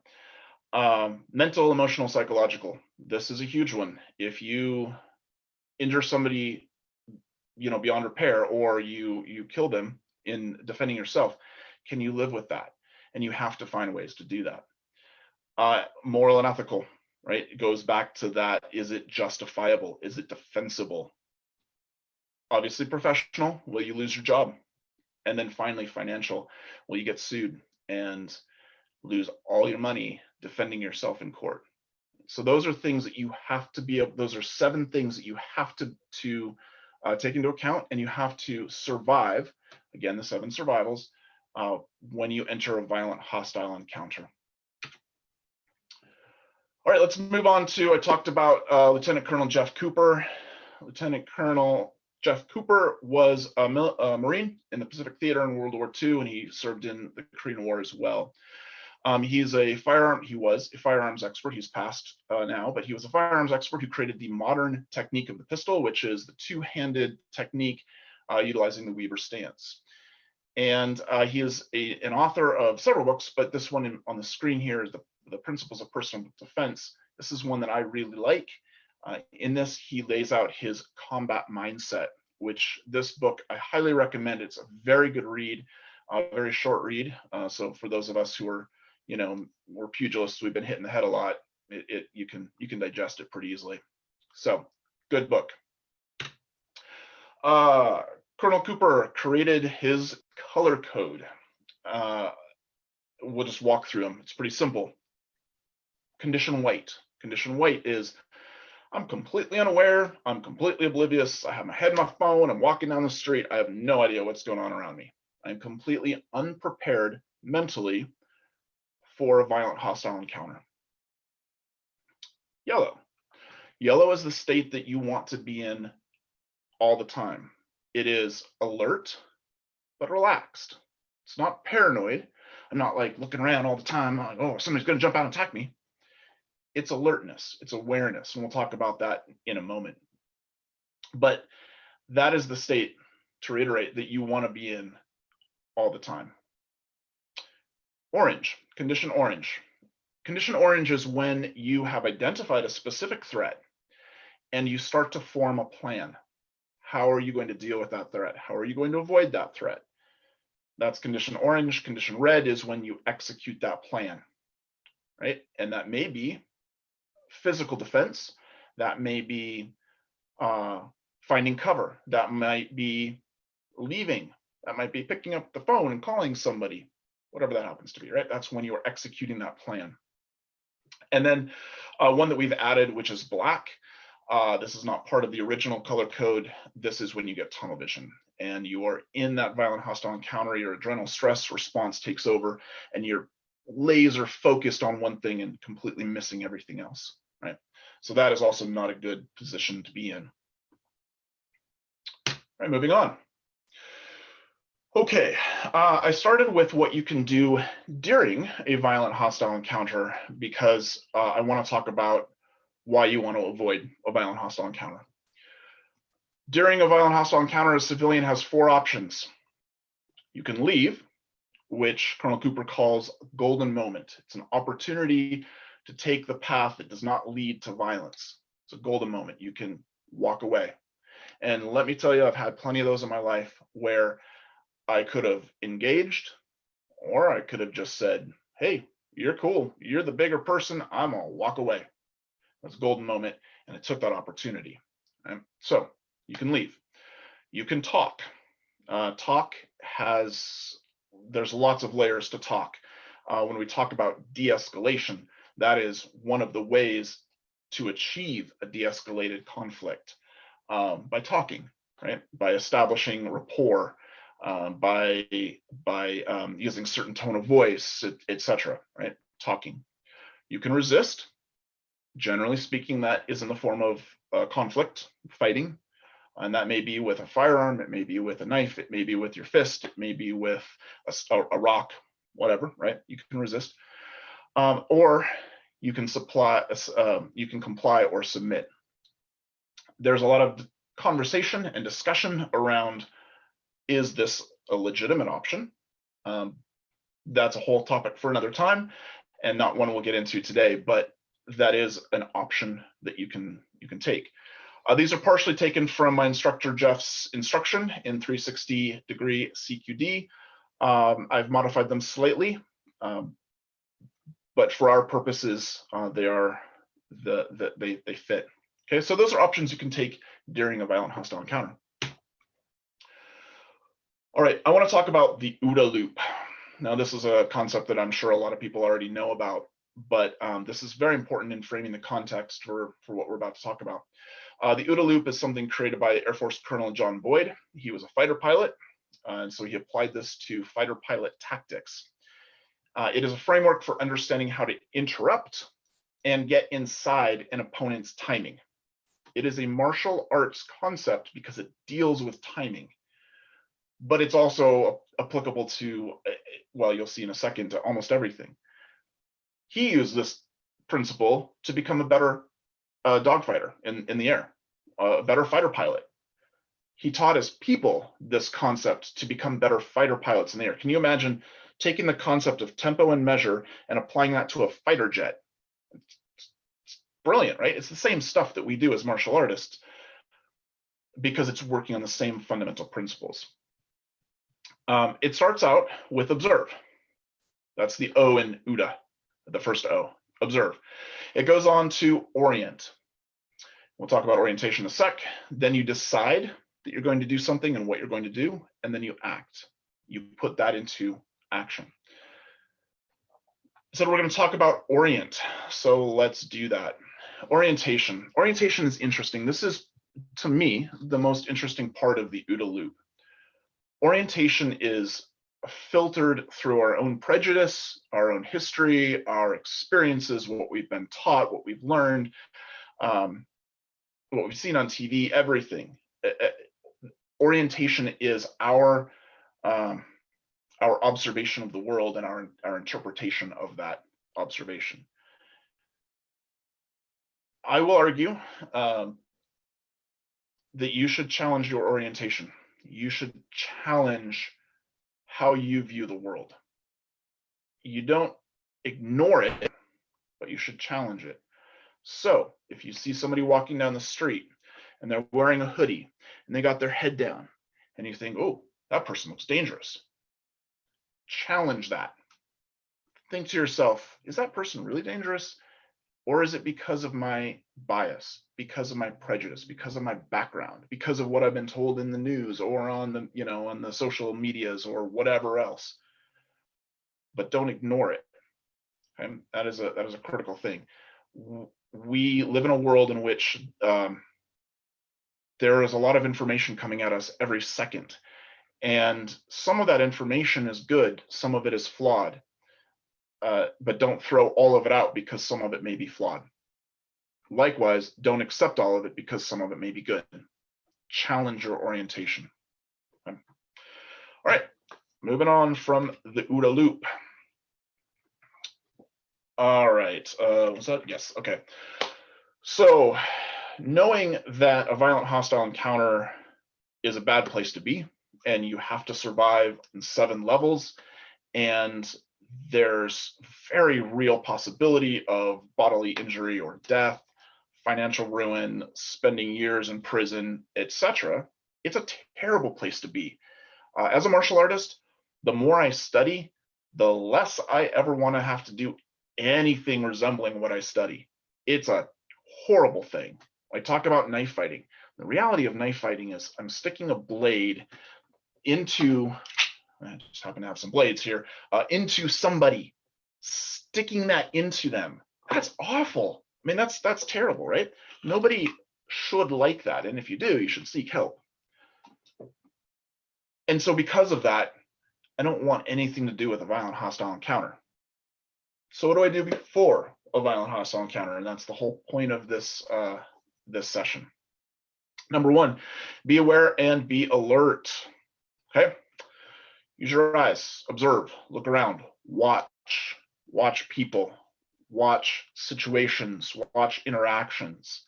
Mental, emotional, psychological. This is a huge one. If you injure somebody, beyond repair, or you kill them in defending yourself, can you live with that? And you have to find ways to do that. Moral and ethical, right? It goes back to that. Is it justifiable? Is it defensible? Obviously professional. Will you lose your job? And then finally financial. Will you get sued and lose all your money defending yourself in court? So those are things that you have to be, those are 7 things that you have to take into account, and you have to survive, again, the 7 survivals, when you enter a violent hostile encounter. All right, let's move on to, I talked about Lieutenant Colonel Jeff Cooper. Lieutenant Colonel Jeff Cooper was a Marine in the Pacific Theater in World War II, and he served in the Korean War as well. He was a firearms expert. He's passed now, but he was a firearms expert who created the modern technique of the pistol, which is the 2-handed technique utilizing the Weaver stance. And he is an author of several books, but this one on the screen here is the Principles of Personal Defense. This is one that I really like. In this, he lays out his combat mindset, which this book I highly recommend. It's a very good read, very short read. So for those of us who are, we're pugilists, we've been hitting the head a lot, you can digest it pretty easily. So good book. Colonel Cooper created his color code. we'll just walk through them. It's pretty simple. Condition white. Condition white is I'm completely unaware. I'm completely oblivious. I have my head in my phone. I'm walking down the street. I have no idea what's going on around me. I'm completely unprepared mentally for a violent hostile encounter. Yellow. Yellow is the state that you want to be in all the time. It is alert, but relaxed. It's not paranoid. I'm not like looking around all the time, like, oh, somebody's going to jump out and attack me. It's alertness, it's awareness, and we'll talk about that in a moment. But that is the state, to reiterate, that you want to be in all the time. Orange, condition orange. Condition orange is when you have identified a specific threat and you start to form a plan. How are you going to deal with that threat? How are you going to avoid that threat? That's condition orange. Condition red is when you execute that plan, right? And that may be physical defense, that may be finding cover, that might be leaving, that might be picking up the phone and calling somebody, whatever that happens to be, right? That's when you are executing that plan. And then one that we've added, which is black. This is not part of the original color code. This is when you get tunnel vision and you are in that violent hostile encounter, your adrenal stress response takes over and you're laser focused on one thing and completely missing everything else, right? So that is also not a good position to be in. All right, moving on. Okay, I started with what you can do during a violent hostile encounter because I want to talk about why you want to avoid a violent hostile encounter. During a violent hostile encounter, a civilian has 4 options. You can leave, which Colonel Cooper calls golden moment. It's an opportunity to take the path that does not lead to violence. It's a golden moment. You can walk away. And let me tell you, I've had plenty of those in my life where I could have engaged, or I could have just said, hey, you're cool. You're the bigger person. I'm gonna walk away. That's a golden moment, and I took that opportunity. Right? So you can leave. You can talk. There's lots of layers to talk. When we talk about de-escalation, that is one of the ways to achieve a de-escalated conflict, by talking, right? By establishing rapport, by using certain tone of voice, etc. Right? Talking. You can resist. Generally speaking, that is in the form of conflict, fighting, and that may be with a firearm, it may be with a knife, it may be with your fist, it may be with a rock, whatever, right? You can resist, or you can comply or submit. There's a lot of conversation and discussion around, is this a legitimate option? That's a whole topic for another time, and not one we'll get into today, but that is an option that you can take. These are partially taken from my instructor Jeff's instruction in 360-degree CQD. I've modified them slightly, but for our purposes, they fit. Okay, so those are options you can take during a violent hostile encounter. All right, I want to talk about the OODA loop. Now, this is a concept that I'm sure a lot of people already know about, but this is very important in framing the context for what we're about to talk about. The OODA loop is something created by Air Force Colonel John Boyd. He was a fighter pilot, and so he applied this to fighter pilot tactics. It is a framework for understanding how to interrupt and get inside an opponent's timing. It is a martial arts concept because it deals with timing, but it's also applicable to, well, you'll see in a second, to almost everything. He used this principle to become a better dogfighter in the air, a better fighter pilot. He taught his people this concept to become better fighter pilots in the air. Can you imagine taking the concept of tempo and measure and applying that to a fighter jet? It's brilliant, right? It's the same stuff that we do as martial artists because it's working on the same fundamental principles. It starts out with observe. That's the O in OODA, the first O, observe. It goes on to orient. We'll talk about orientation in a sec. Then you decide that you're going to do something and what you're going to do, and then you act. You put that into action. So we're going to talk about orient. So let's do that. Orientation. Orientation is interesting. This is, to me, the most interesting part of the OODA loop. Orientation is filtered through our own prejudice, our own history, our experiences, what we've been taught, what we've learned, what we've seen on TV, everything. Orientation is our observation of the world and our interpretation of that observation. I will argue that you should challenge your orientation. You should challenge how you view the world. You don't ignore it, but you should challenge it. So if you see somebody walking down the street and they're wearing a hoodie and they got their head down and you think, oh, that person looks dangerous, challenge that. Think to yourself, is that person really dangerous? Or is it because of my bias, because of my prejudice, because of my background, because of what I've been told in the news or on the, on the social medias or whatever else? But don't ignore it. Okay? That is a critical thing. We live in a world in which there is a lot of information coming at us every second. And some of that information is good, some of it is flawed. But don't throw all of it out because some of it may be flawed. Likewise, don't accept all of it because some of it may be good. Challenge your orientation. Okay. All right, moving on from the OODA loop. All right, was that? Yes, okay. So knowing that a violent hostile encounter is a bad place to be, and you have to survive in 7 levels, and there's very real possibility of bodily injury or death, financial ruin, spending years in prison, etc. It's a terrible place to be. As a martial artist, the more I study, the less I ever want to have to do anything resembling what I study. It's a horrible thing. I talk about knife fighting. The reality of knife fighting is I'm sticking a blade into, I just happen to have some blades here, into somebody, sticking that into them. That's awful. I mean, that's terrible, right? Nobody should like that. And if you do, you should seek help. And so because of that, I don't want anything to do with a violent hostile encounter. So what do I do before a violent hostile encounter? And that's the whole point of this, this session. Number 1, be aware and be alert. Okay? Use your eyes, observe, look around, watch people, watch situations, watch interactions.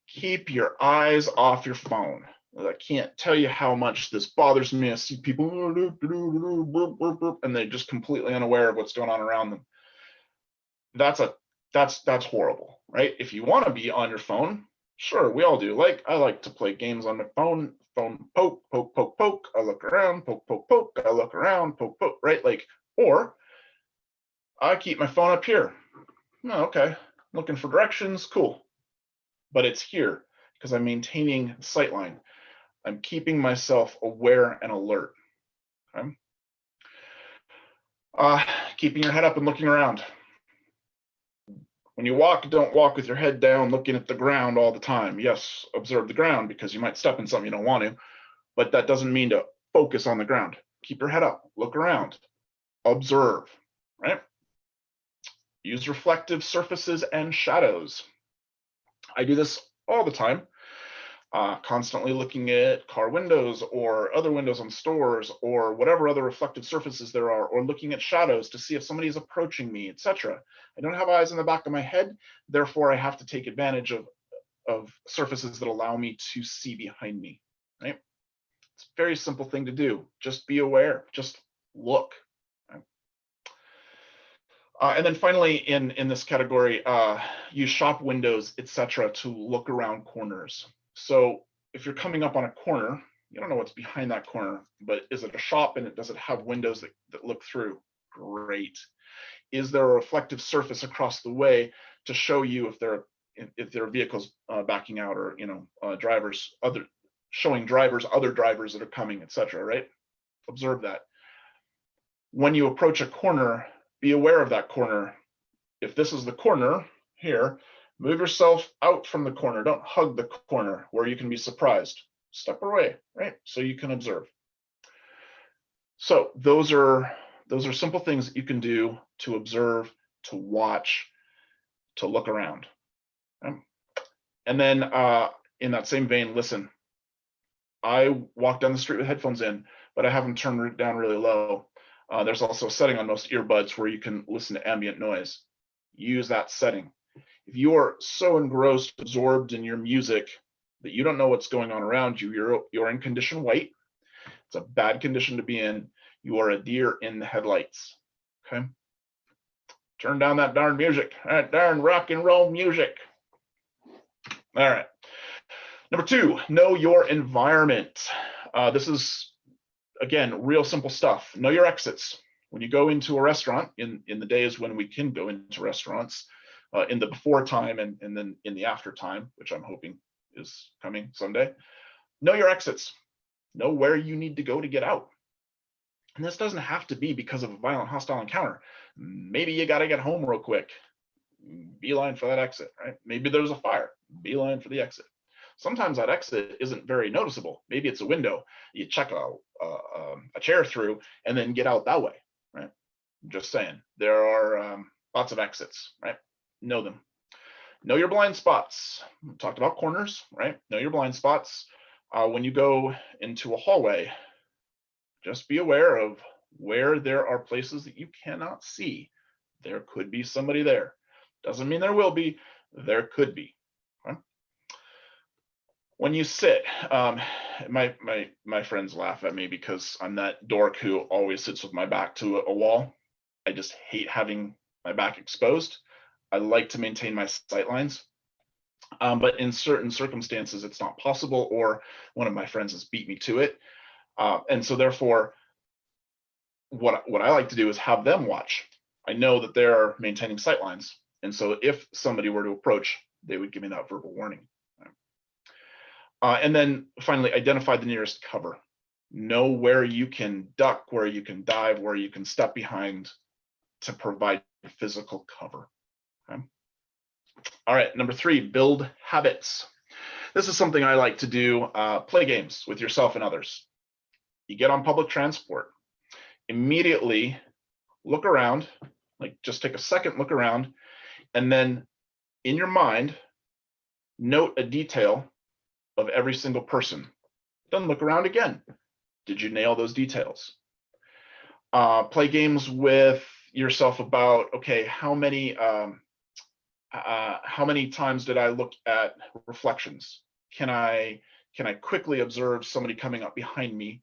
Keep your eyes off your phone. I can't tell you how much this bothers me. I see people and they're just completely unaware of what's going on around them. That's horrible, right? If you want to be on your phone, sure, we all do. I like to play games on my phone. Phone, poke, poke, poke, poke. I look around, poke, poke, poke. I look around, poke, poke. Right? Or I keep my phone up here. Oh, okay, looking for directions. Cool, but it's here because I'm maintaining sightline. I'm keeping myself aware and alert. Okay. Keeping your head up and looking around. When you walk, don't walk with your head down looking at the ground all the time. Yes, observe the ground because you might step in something you don't want to, but that doesn't mean to focus on the ground. Keep your head up, look around, observe, right? Use reflective surfaces and shadows. I do this all the time, constantly looking at car windows or other windows on stores or whatever other reflective surfaces there are, or looking at shadows to see if somebody is approaching me, etc. I don't have eyes in the back of my head, therefore I have to take advantage of surfaces that allow me to see behind me, right? It's a very simple thing to do. Just be aware, just look. Right? And then finally, in this category, use shop windows, etc., to look around corners. So if you're coming up on a corner, you don't know what's behind that corner, but is it a shop and does it have windows that look through? Great. Is there a reflective surface across the way to show you if there are vehicles backing out, or drivers, showing drivers, other drivers that are coming, etc., right? Observe that. When you approach a corner, be aware of that corner. If this is the corner here, move yourself out from the corner. Don't hug the corner where you can be surprised. Step away, right? So you can observe. So those are simple things that you can do to observe, to watch, to look around. Okay? And then in that same vein, listen. I walk down the street with headphones in, but I have them turned down really low. There's also a setting on most earbuds where you can listen to ambient noise. Use that setting. If you are so engrossed, absorbed in your music that you don't know what's going on around you, you're in condition white. It's a bad condition to be in. You are a deer in the headlights. Okay. Turn down that darn music. That darn rock and roll music. All right. Number 2, know your environment. This is, again, real simple stuff. Know your exits. When you go into a restaurant, in the days when we can go into restaurants, in the before time and then in the after time, which I'm hoping is coming someday, know your exits. Know where you need to go to get out. And this doesn't have to be because of a violent hostile encounter. Maybe you got to get home real quick. Beeline for that exit, right? Maybe there's a fire. Beeline for the exit. Sometimes that exit isn't very noticeable. Maybe it's a window. You check a chair through and then get out that way, right? I'm just saying, there are lots of exits, right? Know them. Know your blind spots. We talked about corners, right? Know your blind spots. When you go into a hallway, just be aware of where there are places that you cannot see. There could be somebody there. Doesn't mean there will be. There could be. Okay? When you sit, my friends laugh at me because I'm that dork who always sits with my back to a wall. I just hate having my back exposed. I like to maintain my sight lines. But in certain circumstances, it's not possible, or one of my friends has beat me to it. And so therefore, what I like to do is have them watch. I know that they're maintaining sight lines. And so if somebody were to approach, they would give me that verbal warning. And then finally, identify the nearest cover. Know where you can duck, where you can dive, where you can step behind to provide physical cover. Okay? All right, number 3, build habits. This is something I like to do, play games with yourself and others. You get on public transport, immediately look around, like just take a second, look around, and then in your mind, note a detail of every single person. Then look around again. Did you nail those details? Play games with yourself about, okay, how many times did I look at reflections? Can I quickly observe somebody coming up behind me?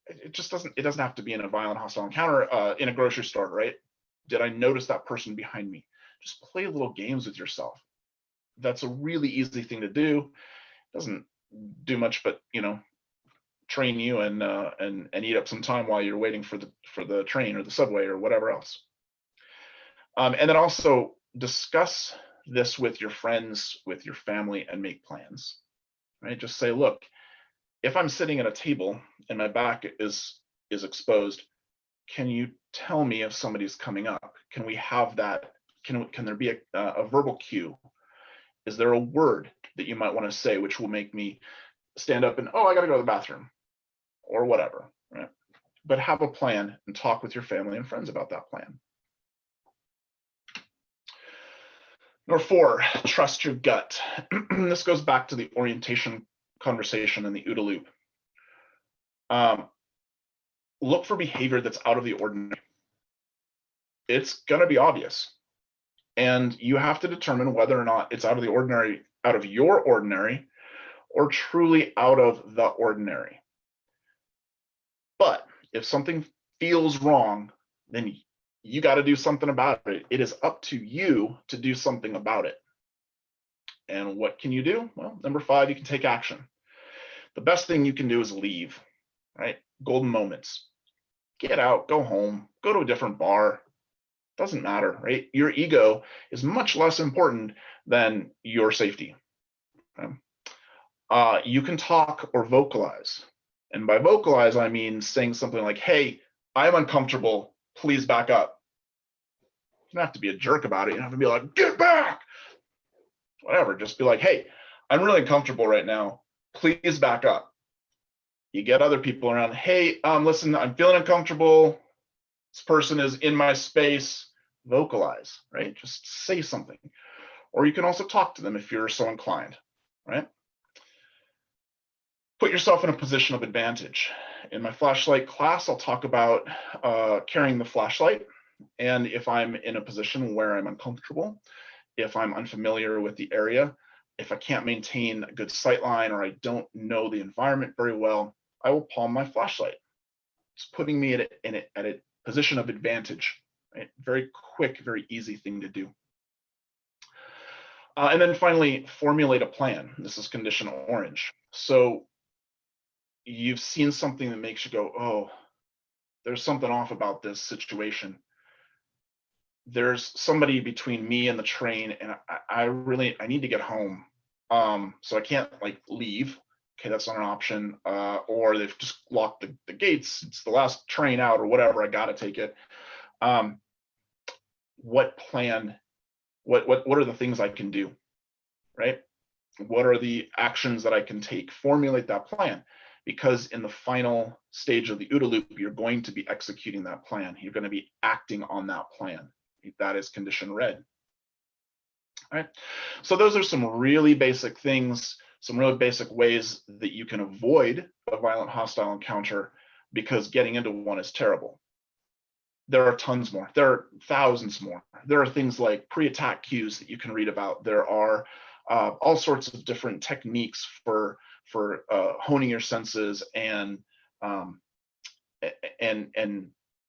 It doesn't have to be in a violent hostile encounter, in a grocery store, right? Did I notice that person behind me? Just play little games with yourself. That's a really easy thing to do. Doesn't do much but, train you and eat up some time while you're waiting for the train or the subway or whatever else. And then also discuss this with your friends, with your family, and make plans, right? Just say, look, if I'm sitting at a table and my back is exposed, can you tell me if somebody's coming up? Can we have that? Can there be a verbal cue? Is there a word that you might want to say which will make me stand up and, oh, I got to go to the bathroom or whatever, right? But have a plan and talk with your family and friends about that plan. Number 4, trust your gut. This goes back to the orientation conversation and the OODA loop. Look for behavior that's out of the ordinary. It's going to be obvious. And you have to determine whether or not it's out of the ordinary, out of your ordinary, or truly out of the ordinary. But if something feels wrong, then you got to do something about it. It is up to you to do something about it. And what can you do? Well, number 5, you can take action. The best thing you can do is leave, right? Golden moments. Get out, go home, go to a different bar. Doesn't matter, right? Your ego is much less important than your safety. Okay? You can talk or vocalize. And by vocalize, I mean saying something like, hey, I'm uncomfortable, please back up. You don't have to be a jerk about it. You don't have to be like, get back. Whatever. Just be like, hey, I'm really uncomfortable right now. Please back up. You get other people around. Hey, listen, I'm feeling uncomfortable. This person is in my space. Vocalize, right? Just say something. Or you can also talk to them if you're so inclined, right? Put yourself in a position of advantage. In my flashlight class, I'll talk about carrying the flashlight. And if I'm in a position where I'm uncomfortable, if I'm unfamiliar with the area, if I can't maintain a good sight line or I don't know the environment very well, I will palm my flashlight. It's putting me at a position of advantage, right? Very quick, very easy thing to do. And then finally, formulate a plan. This is condition orange. So you've seen something that makes you go, oh, there's something off about this situation. There's somebody between me and the train, and I need to get home. So I can't like leave. Okay, that's not an option. Or they've just locked the gates. It's the last train out or whatever. I gotta take it. What plan? What are the things I can do? Right? What are the actions that I can take? Formulate that plan. Because in the final stage of the OODA loop, you're going to be executing that plan. You're going to be acting on that plan. That is condition red. All right. So those are some really basic things, some really basic ways that you can avoid a violent hostile encounter, because getting into one is terrible. There are tons more. There are thousands more. There are things like pre-attack cues that you can read about. There are all sorts of different techniques for honing your senses and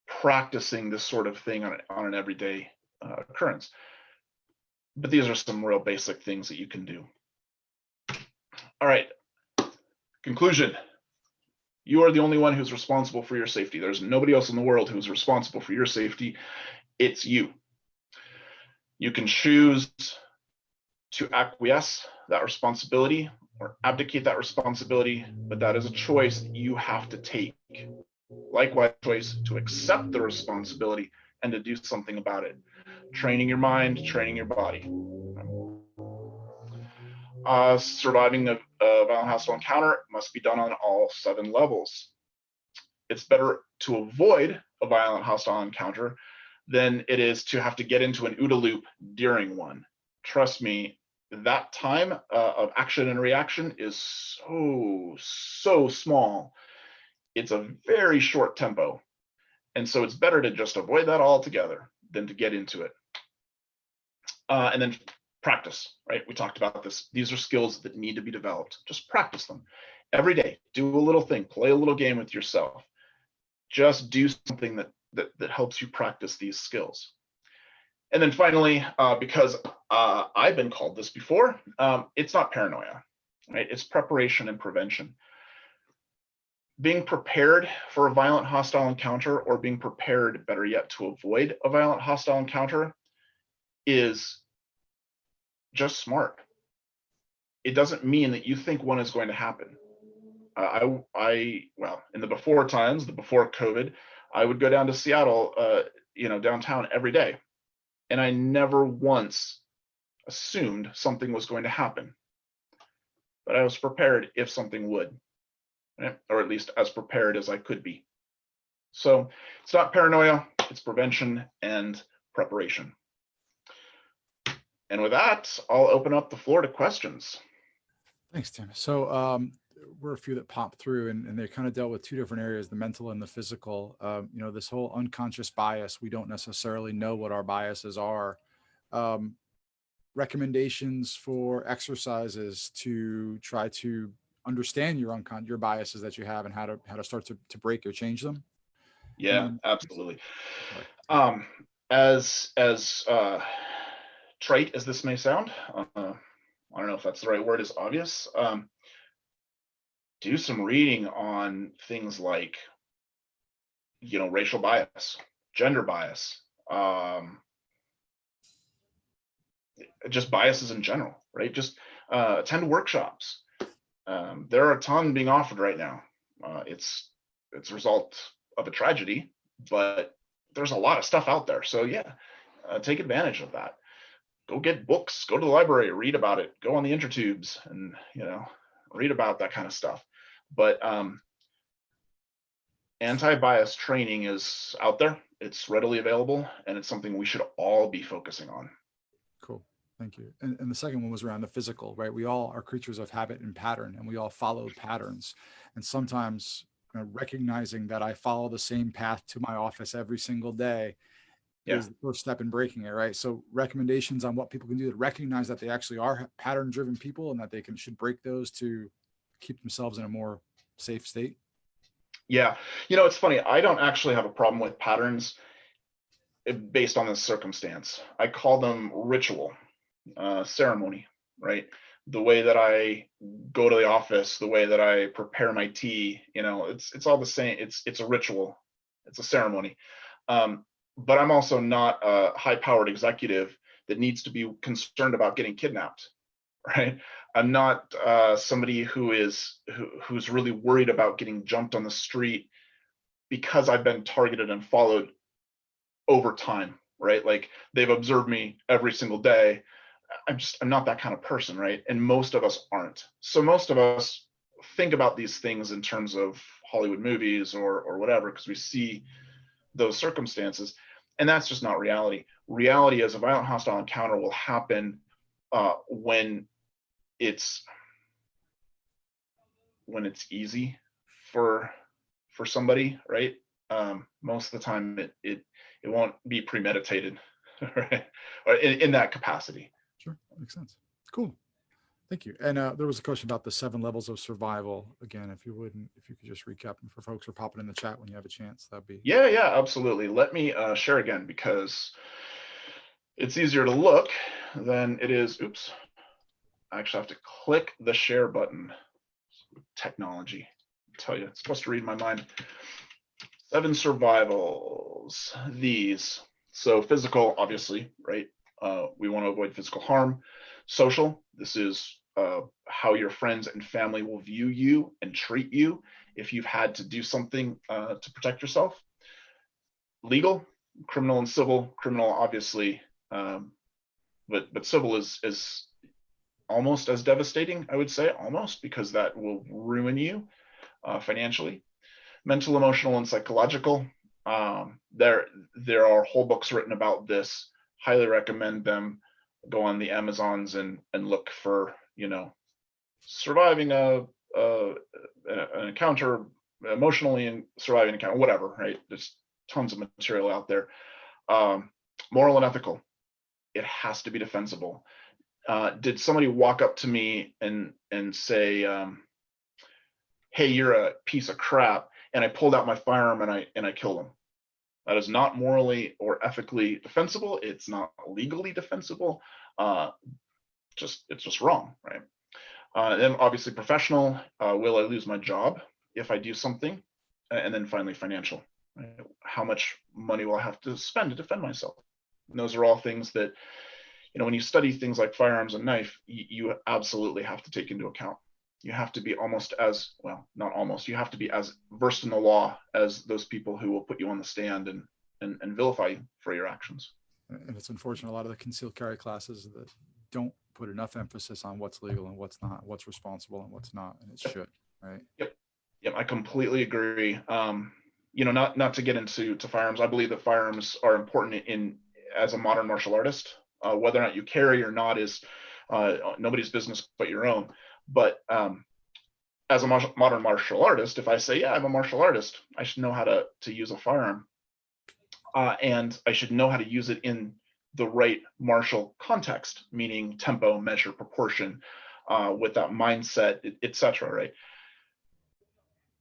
practicing this sort of thing on an everyday occurrence. But these are some real basic things that you can do. All right. Conclusion. You are the only one who's responsible for your safety. There's nobody else in the world who's responsible for your safety. It's you. You can choose to acquiesce that responsibility or abdicate that responsibility, but that is a choice that you have to take. Likewise, choice to accept the responsibility and to do something about it. Training your mind, training your body. Surviving a violent hostile encounter must be done on all 7 levels. It's better to avoid a violent hostile encounter than it is to have to get into an OODA loop during one. Trust me, that time of action and reaction is so small. It's a very short tempo. And so it's better to just avoid that altogether than to get into it. And then practice, right? We talked about this. These are skills that need to be developed. Just practice them every day. Do a little thing, play a little game with yourself. Just do something that helps you practice these skills. And then finally, because I've been called this before, it's not paranoia, right? It's preparation and prevention. Being prepared for a violent hostile encounter, or being prepared, better yet, to avoid a violent hostile encounter, is just smart. It doesn't mean that you think one is going to happen. Well, in the before times, before COVID, I would go down to Seattle, downtown every day. And I never once assumed something was going to happen. But I was prepared if something would, right? Or at least as prepared as I could be. So it's not paranoia, it's prevention and preparation. And with that, I'll open up the floor to questions. Thanks, Tim. So we're a few that popped through, and they kind of dealt with 2 different areas, the mental and the physical. This whole unconscious bias, we don't necessarily know what our biases are. Recommendations for exercises to try to understand your biases that you have, and how to start to break or change them. Yeah, absolutely. As trite as this may sound, I don't know if that's the right word, is obvious. Do some reading on things like, racial bias, gender bias, just biases in general, right? Just attend workshops. There are a ton being offered right now. It's a result of a tragedy, but there's a lot of stuff out there. So yeah, take advantage of that. Go get books, go to the library, read about it, go on the intertubes and, read about that kind of stuff. But anti-bias training is out there. It's readily available, and it's something we should all be focusing on. Cool. Thank you. And the second one was around the physical, right? We all are creatures of habit and pattern, and we all follow patterns. And sometimes recognizing that I follow the same path to my office every single day is the first step in breaking it, right? So recommendations on what people can do to recognize that they actually are pattern-driven people and that they should break those to keep themselves in a more safe state. Yeah. It's funny. I don't actually have a problem with patterns based on this circumstance. I call them ritual, ceremony, right? The way that I go to the office, the way that I prepare my tea, it's all the same. It's a ritual. It's a ceremony. But I'm also not a high-powered executive that needs to be concerned about getting kidnapped, right? I'm not somebody who's really worried about getting jumped on the street because I've been targeted and followed over time, right? Like they've observed me every single day. I'm not that kind of person, right? And most of us aren't. So most of us think about these things in terms of Hollywood movies or whatever, because we see those circumstances, and that's just not reality. Reality is a violent hostile encounter will happen when it's easy for somebody, right? Most of the time it won't be premeditated, right? Or in that capacity. Sure, makes sense. Cool. Thank you. And there was a question about the 7 levels of survival. Again, if you could just recap them for folks who are popping in the chat when you have a chance, that'd be. Yeah, absolutely. Let me share again because it's easier to look than it is. Oops. I actually have to click the share button. Technology. I tell you, it's supposed to read my mind. 7 survivals. These. So physical, obviously, right? We want to avoid physical harm. Social. This is how your friends and family will view you and treat you if you've had to do something to protect yourself. Legal, criminal and civil. Criminal, obviously, but civil is almost as devastating, I would say, almost, because that will ruin you financially. Mental, emotional, and psychological. There are whole books written about this. Highly recommend them. Go on the Amazons and look for, surviving an encounter emotionally and surviving an encounter, whatever, right? There's tons of material out there. Moral and ethical. It has to be defensible. Did somebody walk up to me and say, hey, you're a piece of crap, and I pulled out my firearm and I killed them? That is not morally or ethically defensible. It's not legally defensible. It's just wrong, right? Then obviously professional. Will I lose my job if I do something? And then finally financial. Right? How much money will I have to spend to defend myself? And those are all things that, when you study things like firearms and knife, you absolutely have to take into account. You have to be you have to be as versed in the law as those people who will put you on the stand and vilify you for your actions. And it's unfortunate, a lot of the concealed carry classes that don't put enough emphasis on what's legal and what's not, what's responsible and what's not, and it should, right? Yep, I completely agree. Not to get into firearms, I believe that firearms are important as a modern martial artist. Whether or not you carry or not is nobody's business but your own. But as a modern martial artist, if I say, yeah, I'm a martial artist, I should know how to use a firearm. And I should know how to use it in the right martial context, meaning tempo, measure, proportion, with that mindset, etc. Right?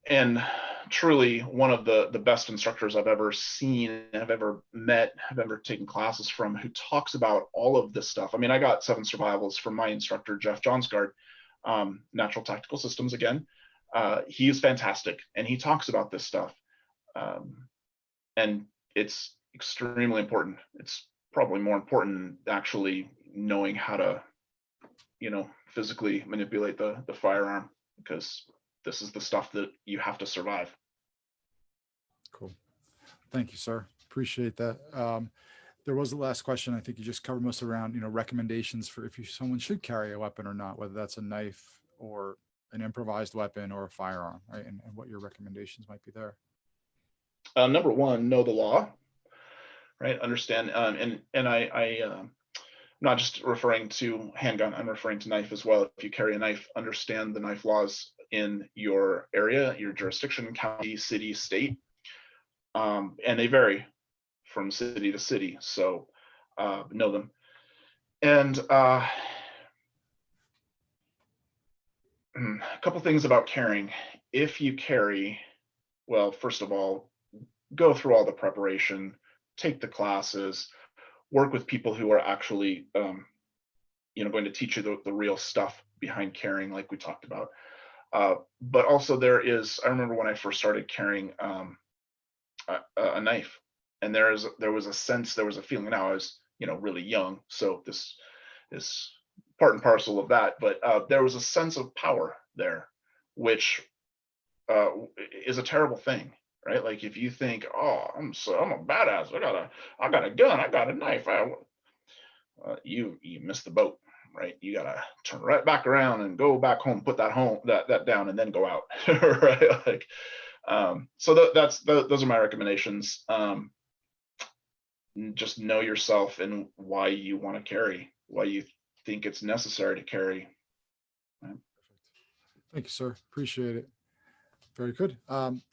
And truly, one of the best instructors I've ever seen, have ever met, have ever taken classes from, who talks about all of this stuff. I mean, I got 7 survivals from my instructor, Jeff Johnsgaard, Natural Tactical Systems again. He is fantastic, and he talks about this stuff. And it's extremely important. It's probably more important than actually knowing how to, physically manipulate the firearm, because this is the stuff that you have to survive. Cool. Thank you, sir. Appreciate that. There was the last question. I think you just covered most around, recommendations for if someone should carry a weapon or not, whether that's a knife or an improvised weapon or a firearm, right? And what your recommendations might be there. Number one, know the law, right? Understand, and I'm not just referring to handgun. I'm referring to knife as well. If you carry a knife, understand the knife laws in your area, your jurisdiction, county, city, state, and they vary from city to city. So know them. And a couple things about carrying. If you carry, well, first of all, go through all the preparation, take the classes, work with people who are actually, going to teach you the real stuff behind carrying, like we talked about. But also I remember when I first started carrying a knife, and there was a feeling. Now I was, really young, so this is part and parcel of that. But there was a sense of power there, which is a terrible thing, right? Like if you think, oh, I'm a badass, I got a gun, I got a knife, you missed the boat, right? You gotta turn right back around and go back home, put that down, and then go out, right? Like, so those are my recommendations. Just know yourself and why you want to carry, why you think it's necessary to carry. Right? Thank you, sir. Appreciate it. Very good.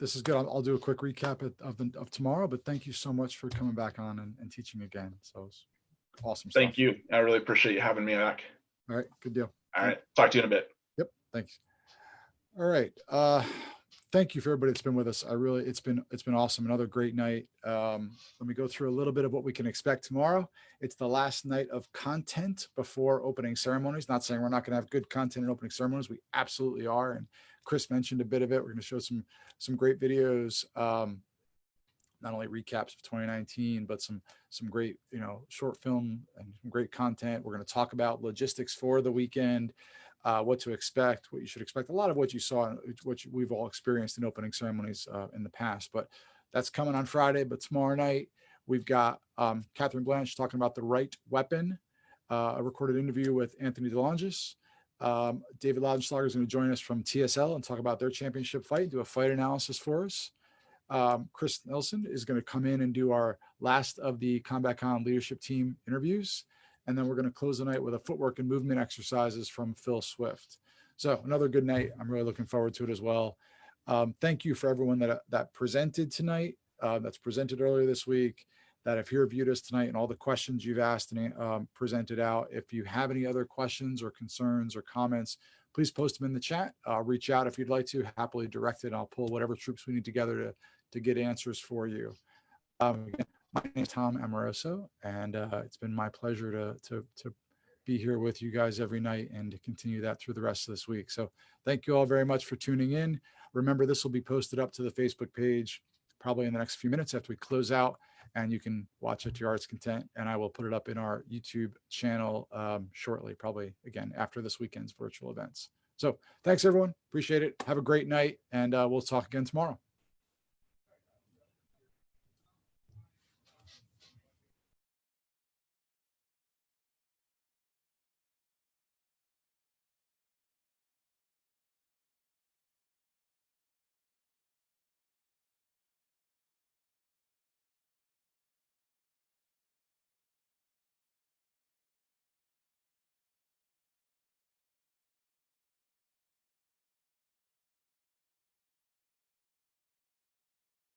This is good. I'll do a quick recap of tomorrow, but thank you so much for coming back on and teaching again. So it's awesome stuff. Thank you. I really appreciate you having me back. All right. Good deal. All right. Talk to you in a bit. Yep. Thanks. All right. Thank you for everybody that's been with us. It's been awesome. Another great night. Let me go through a little bit of what we can expect tomorrow. It's the last night of content before opening ceremonies. Not saying we're not going to have good content in opening ceremonies. We absolutely are. And Chris mentioned a bit of it. We're going to show some great videos. Not only recaps of 2019, but some great, short film and some great content. We're going to talk about logistics for the weekend, what to expect, what you should expect. A lot of what you saw, what we've all experienced in opening ceremonies in the past, but that's coming on Friday. But tomorrow night, we've got Catherine Blanche talking about the right weapon, a recorded interview with Anthony DeLongis. David Laudenschlager is going to join us from TSL and talk about their championship fight, do a fight analysis for us. Chris Nelson is going to come in and do our last of the CombatCon leadership team interviews. And then we're going to close the night with a footwork and movement exercises from Phil Swift. So another good night. I'm really looking forward to it as well. Thank you for everyone that presented tonight, that's presented earlier this week, that have here viewed us tonight, and all the questions you've asked and presented out. If you have any other questions or concerns or comments, please post them in the chat. Reach out if you'd like to, happily direct it. I'll pull whatever troops we need together to get answers for you. Again, my name is Tom Amoroso, and it's been my pleasure to be here with you guys every night and to continue that through the rest of this week. So thank you all very much for tuning in. Remember, this will be posted up to the Facebook page probably in the next few minutes after we close out, and you can watch it to your heart's content. And I will put it up in our YouTube channel shortly, probably again after this weekend's virtual events. So thanks, everyone. Appreciate it. Have a great night, and we'll talk again tomorrow.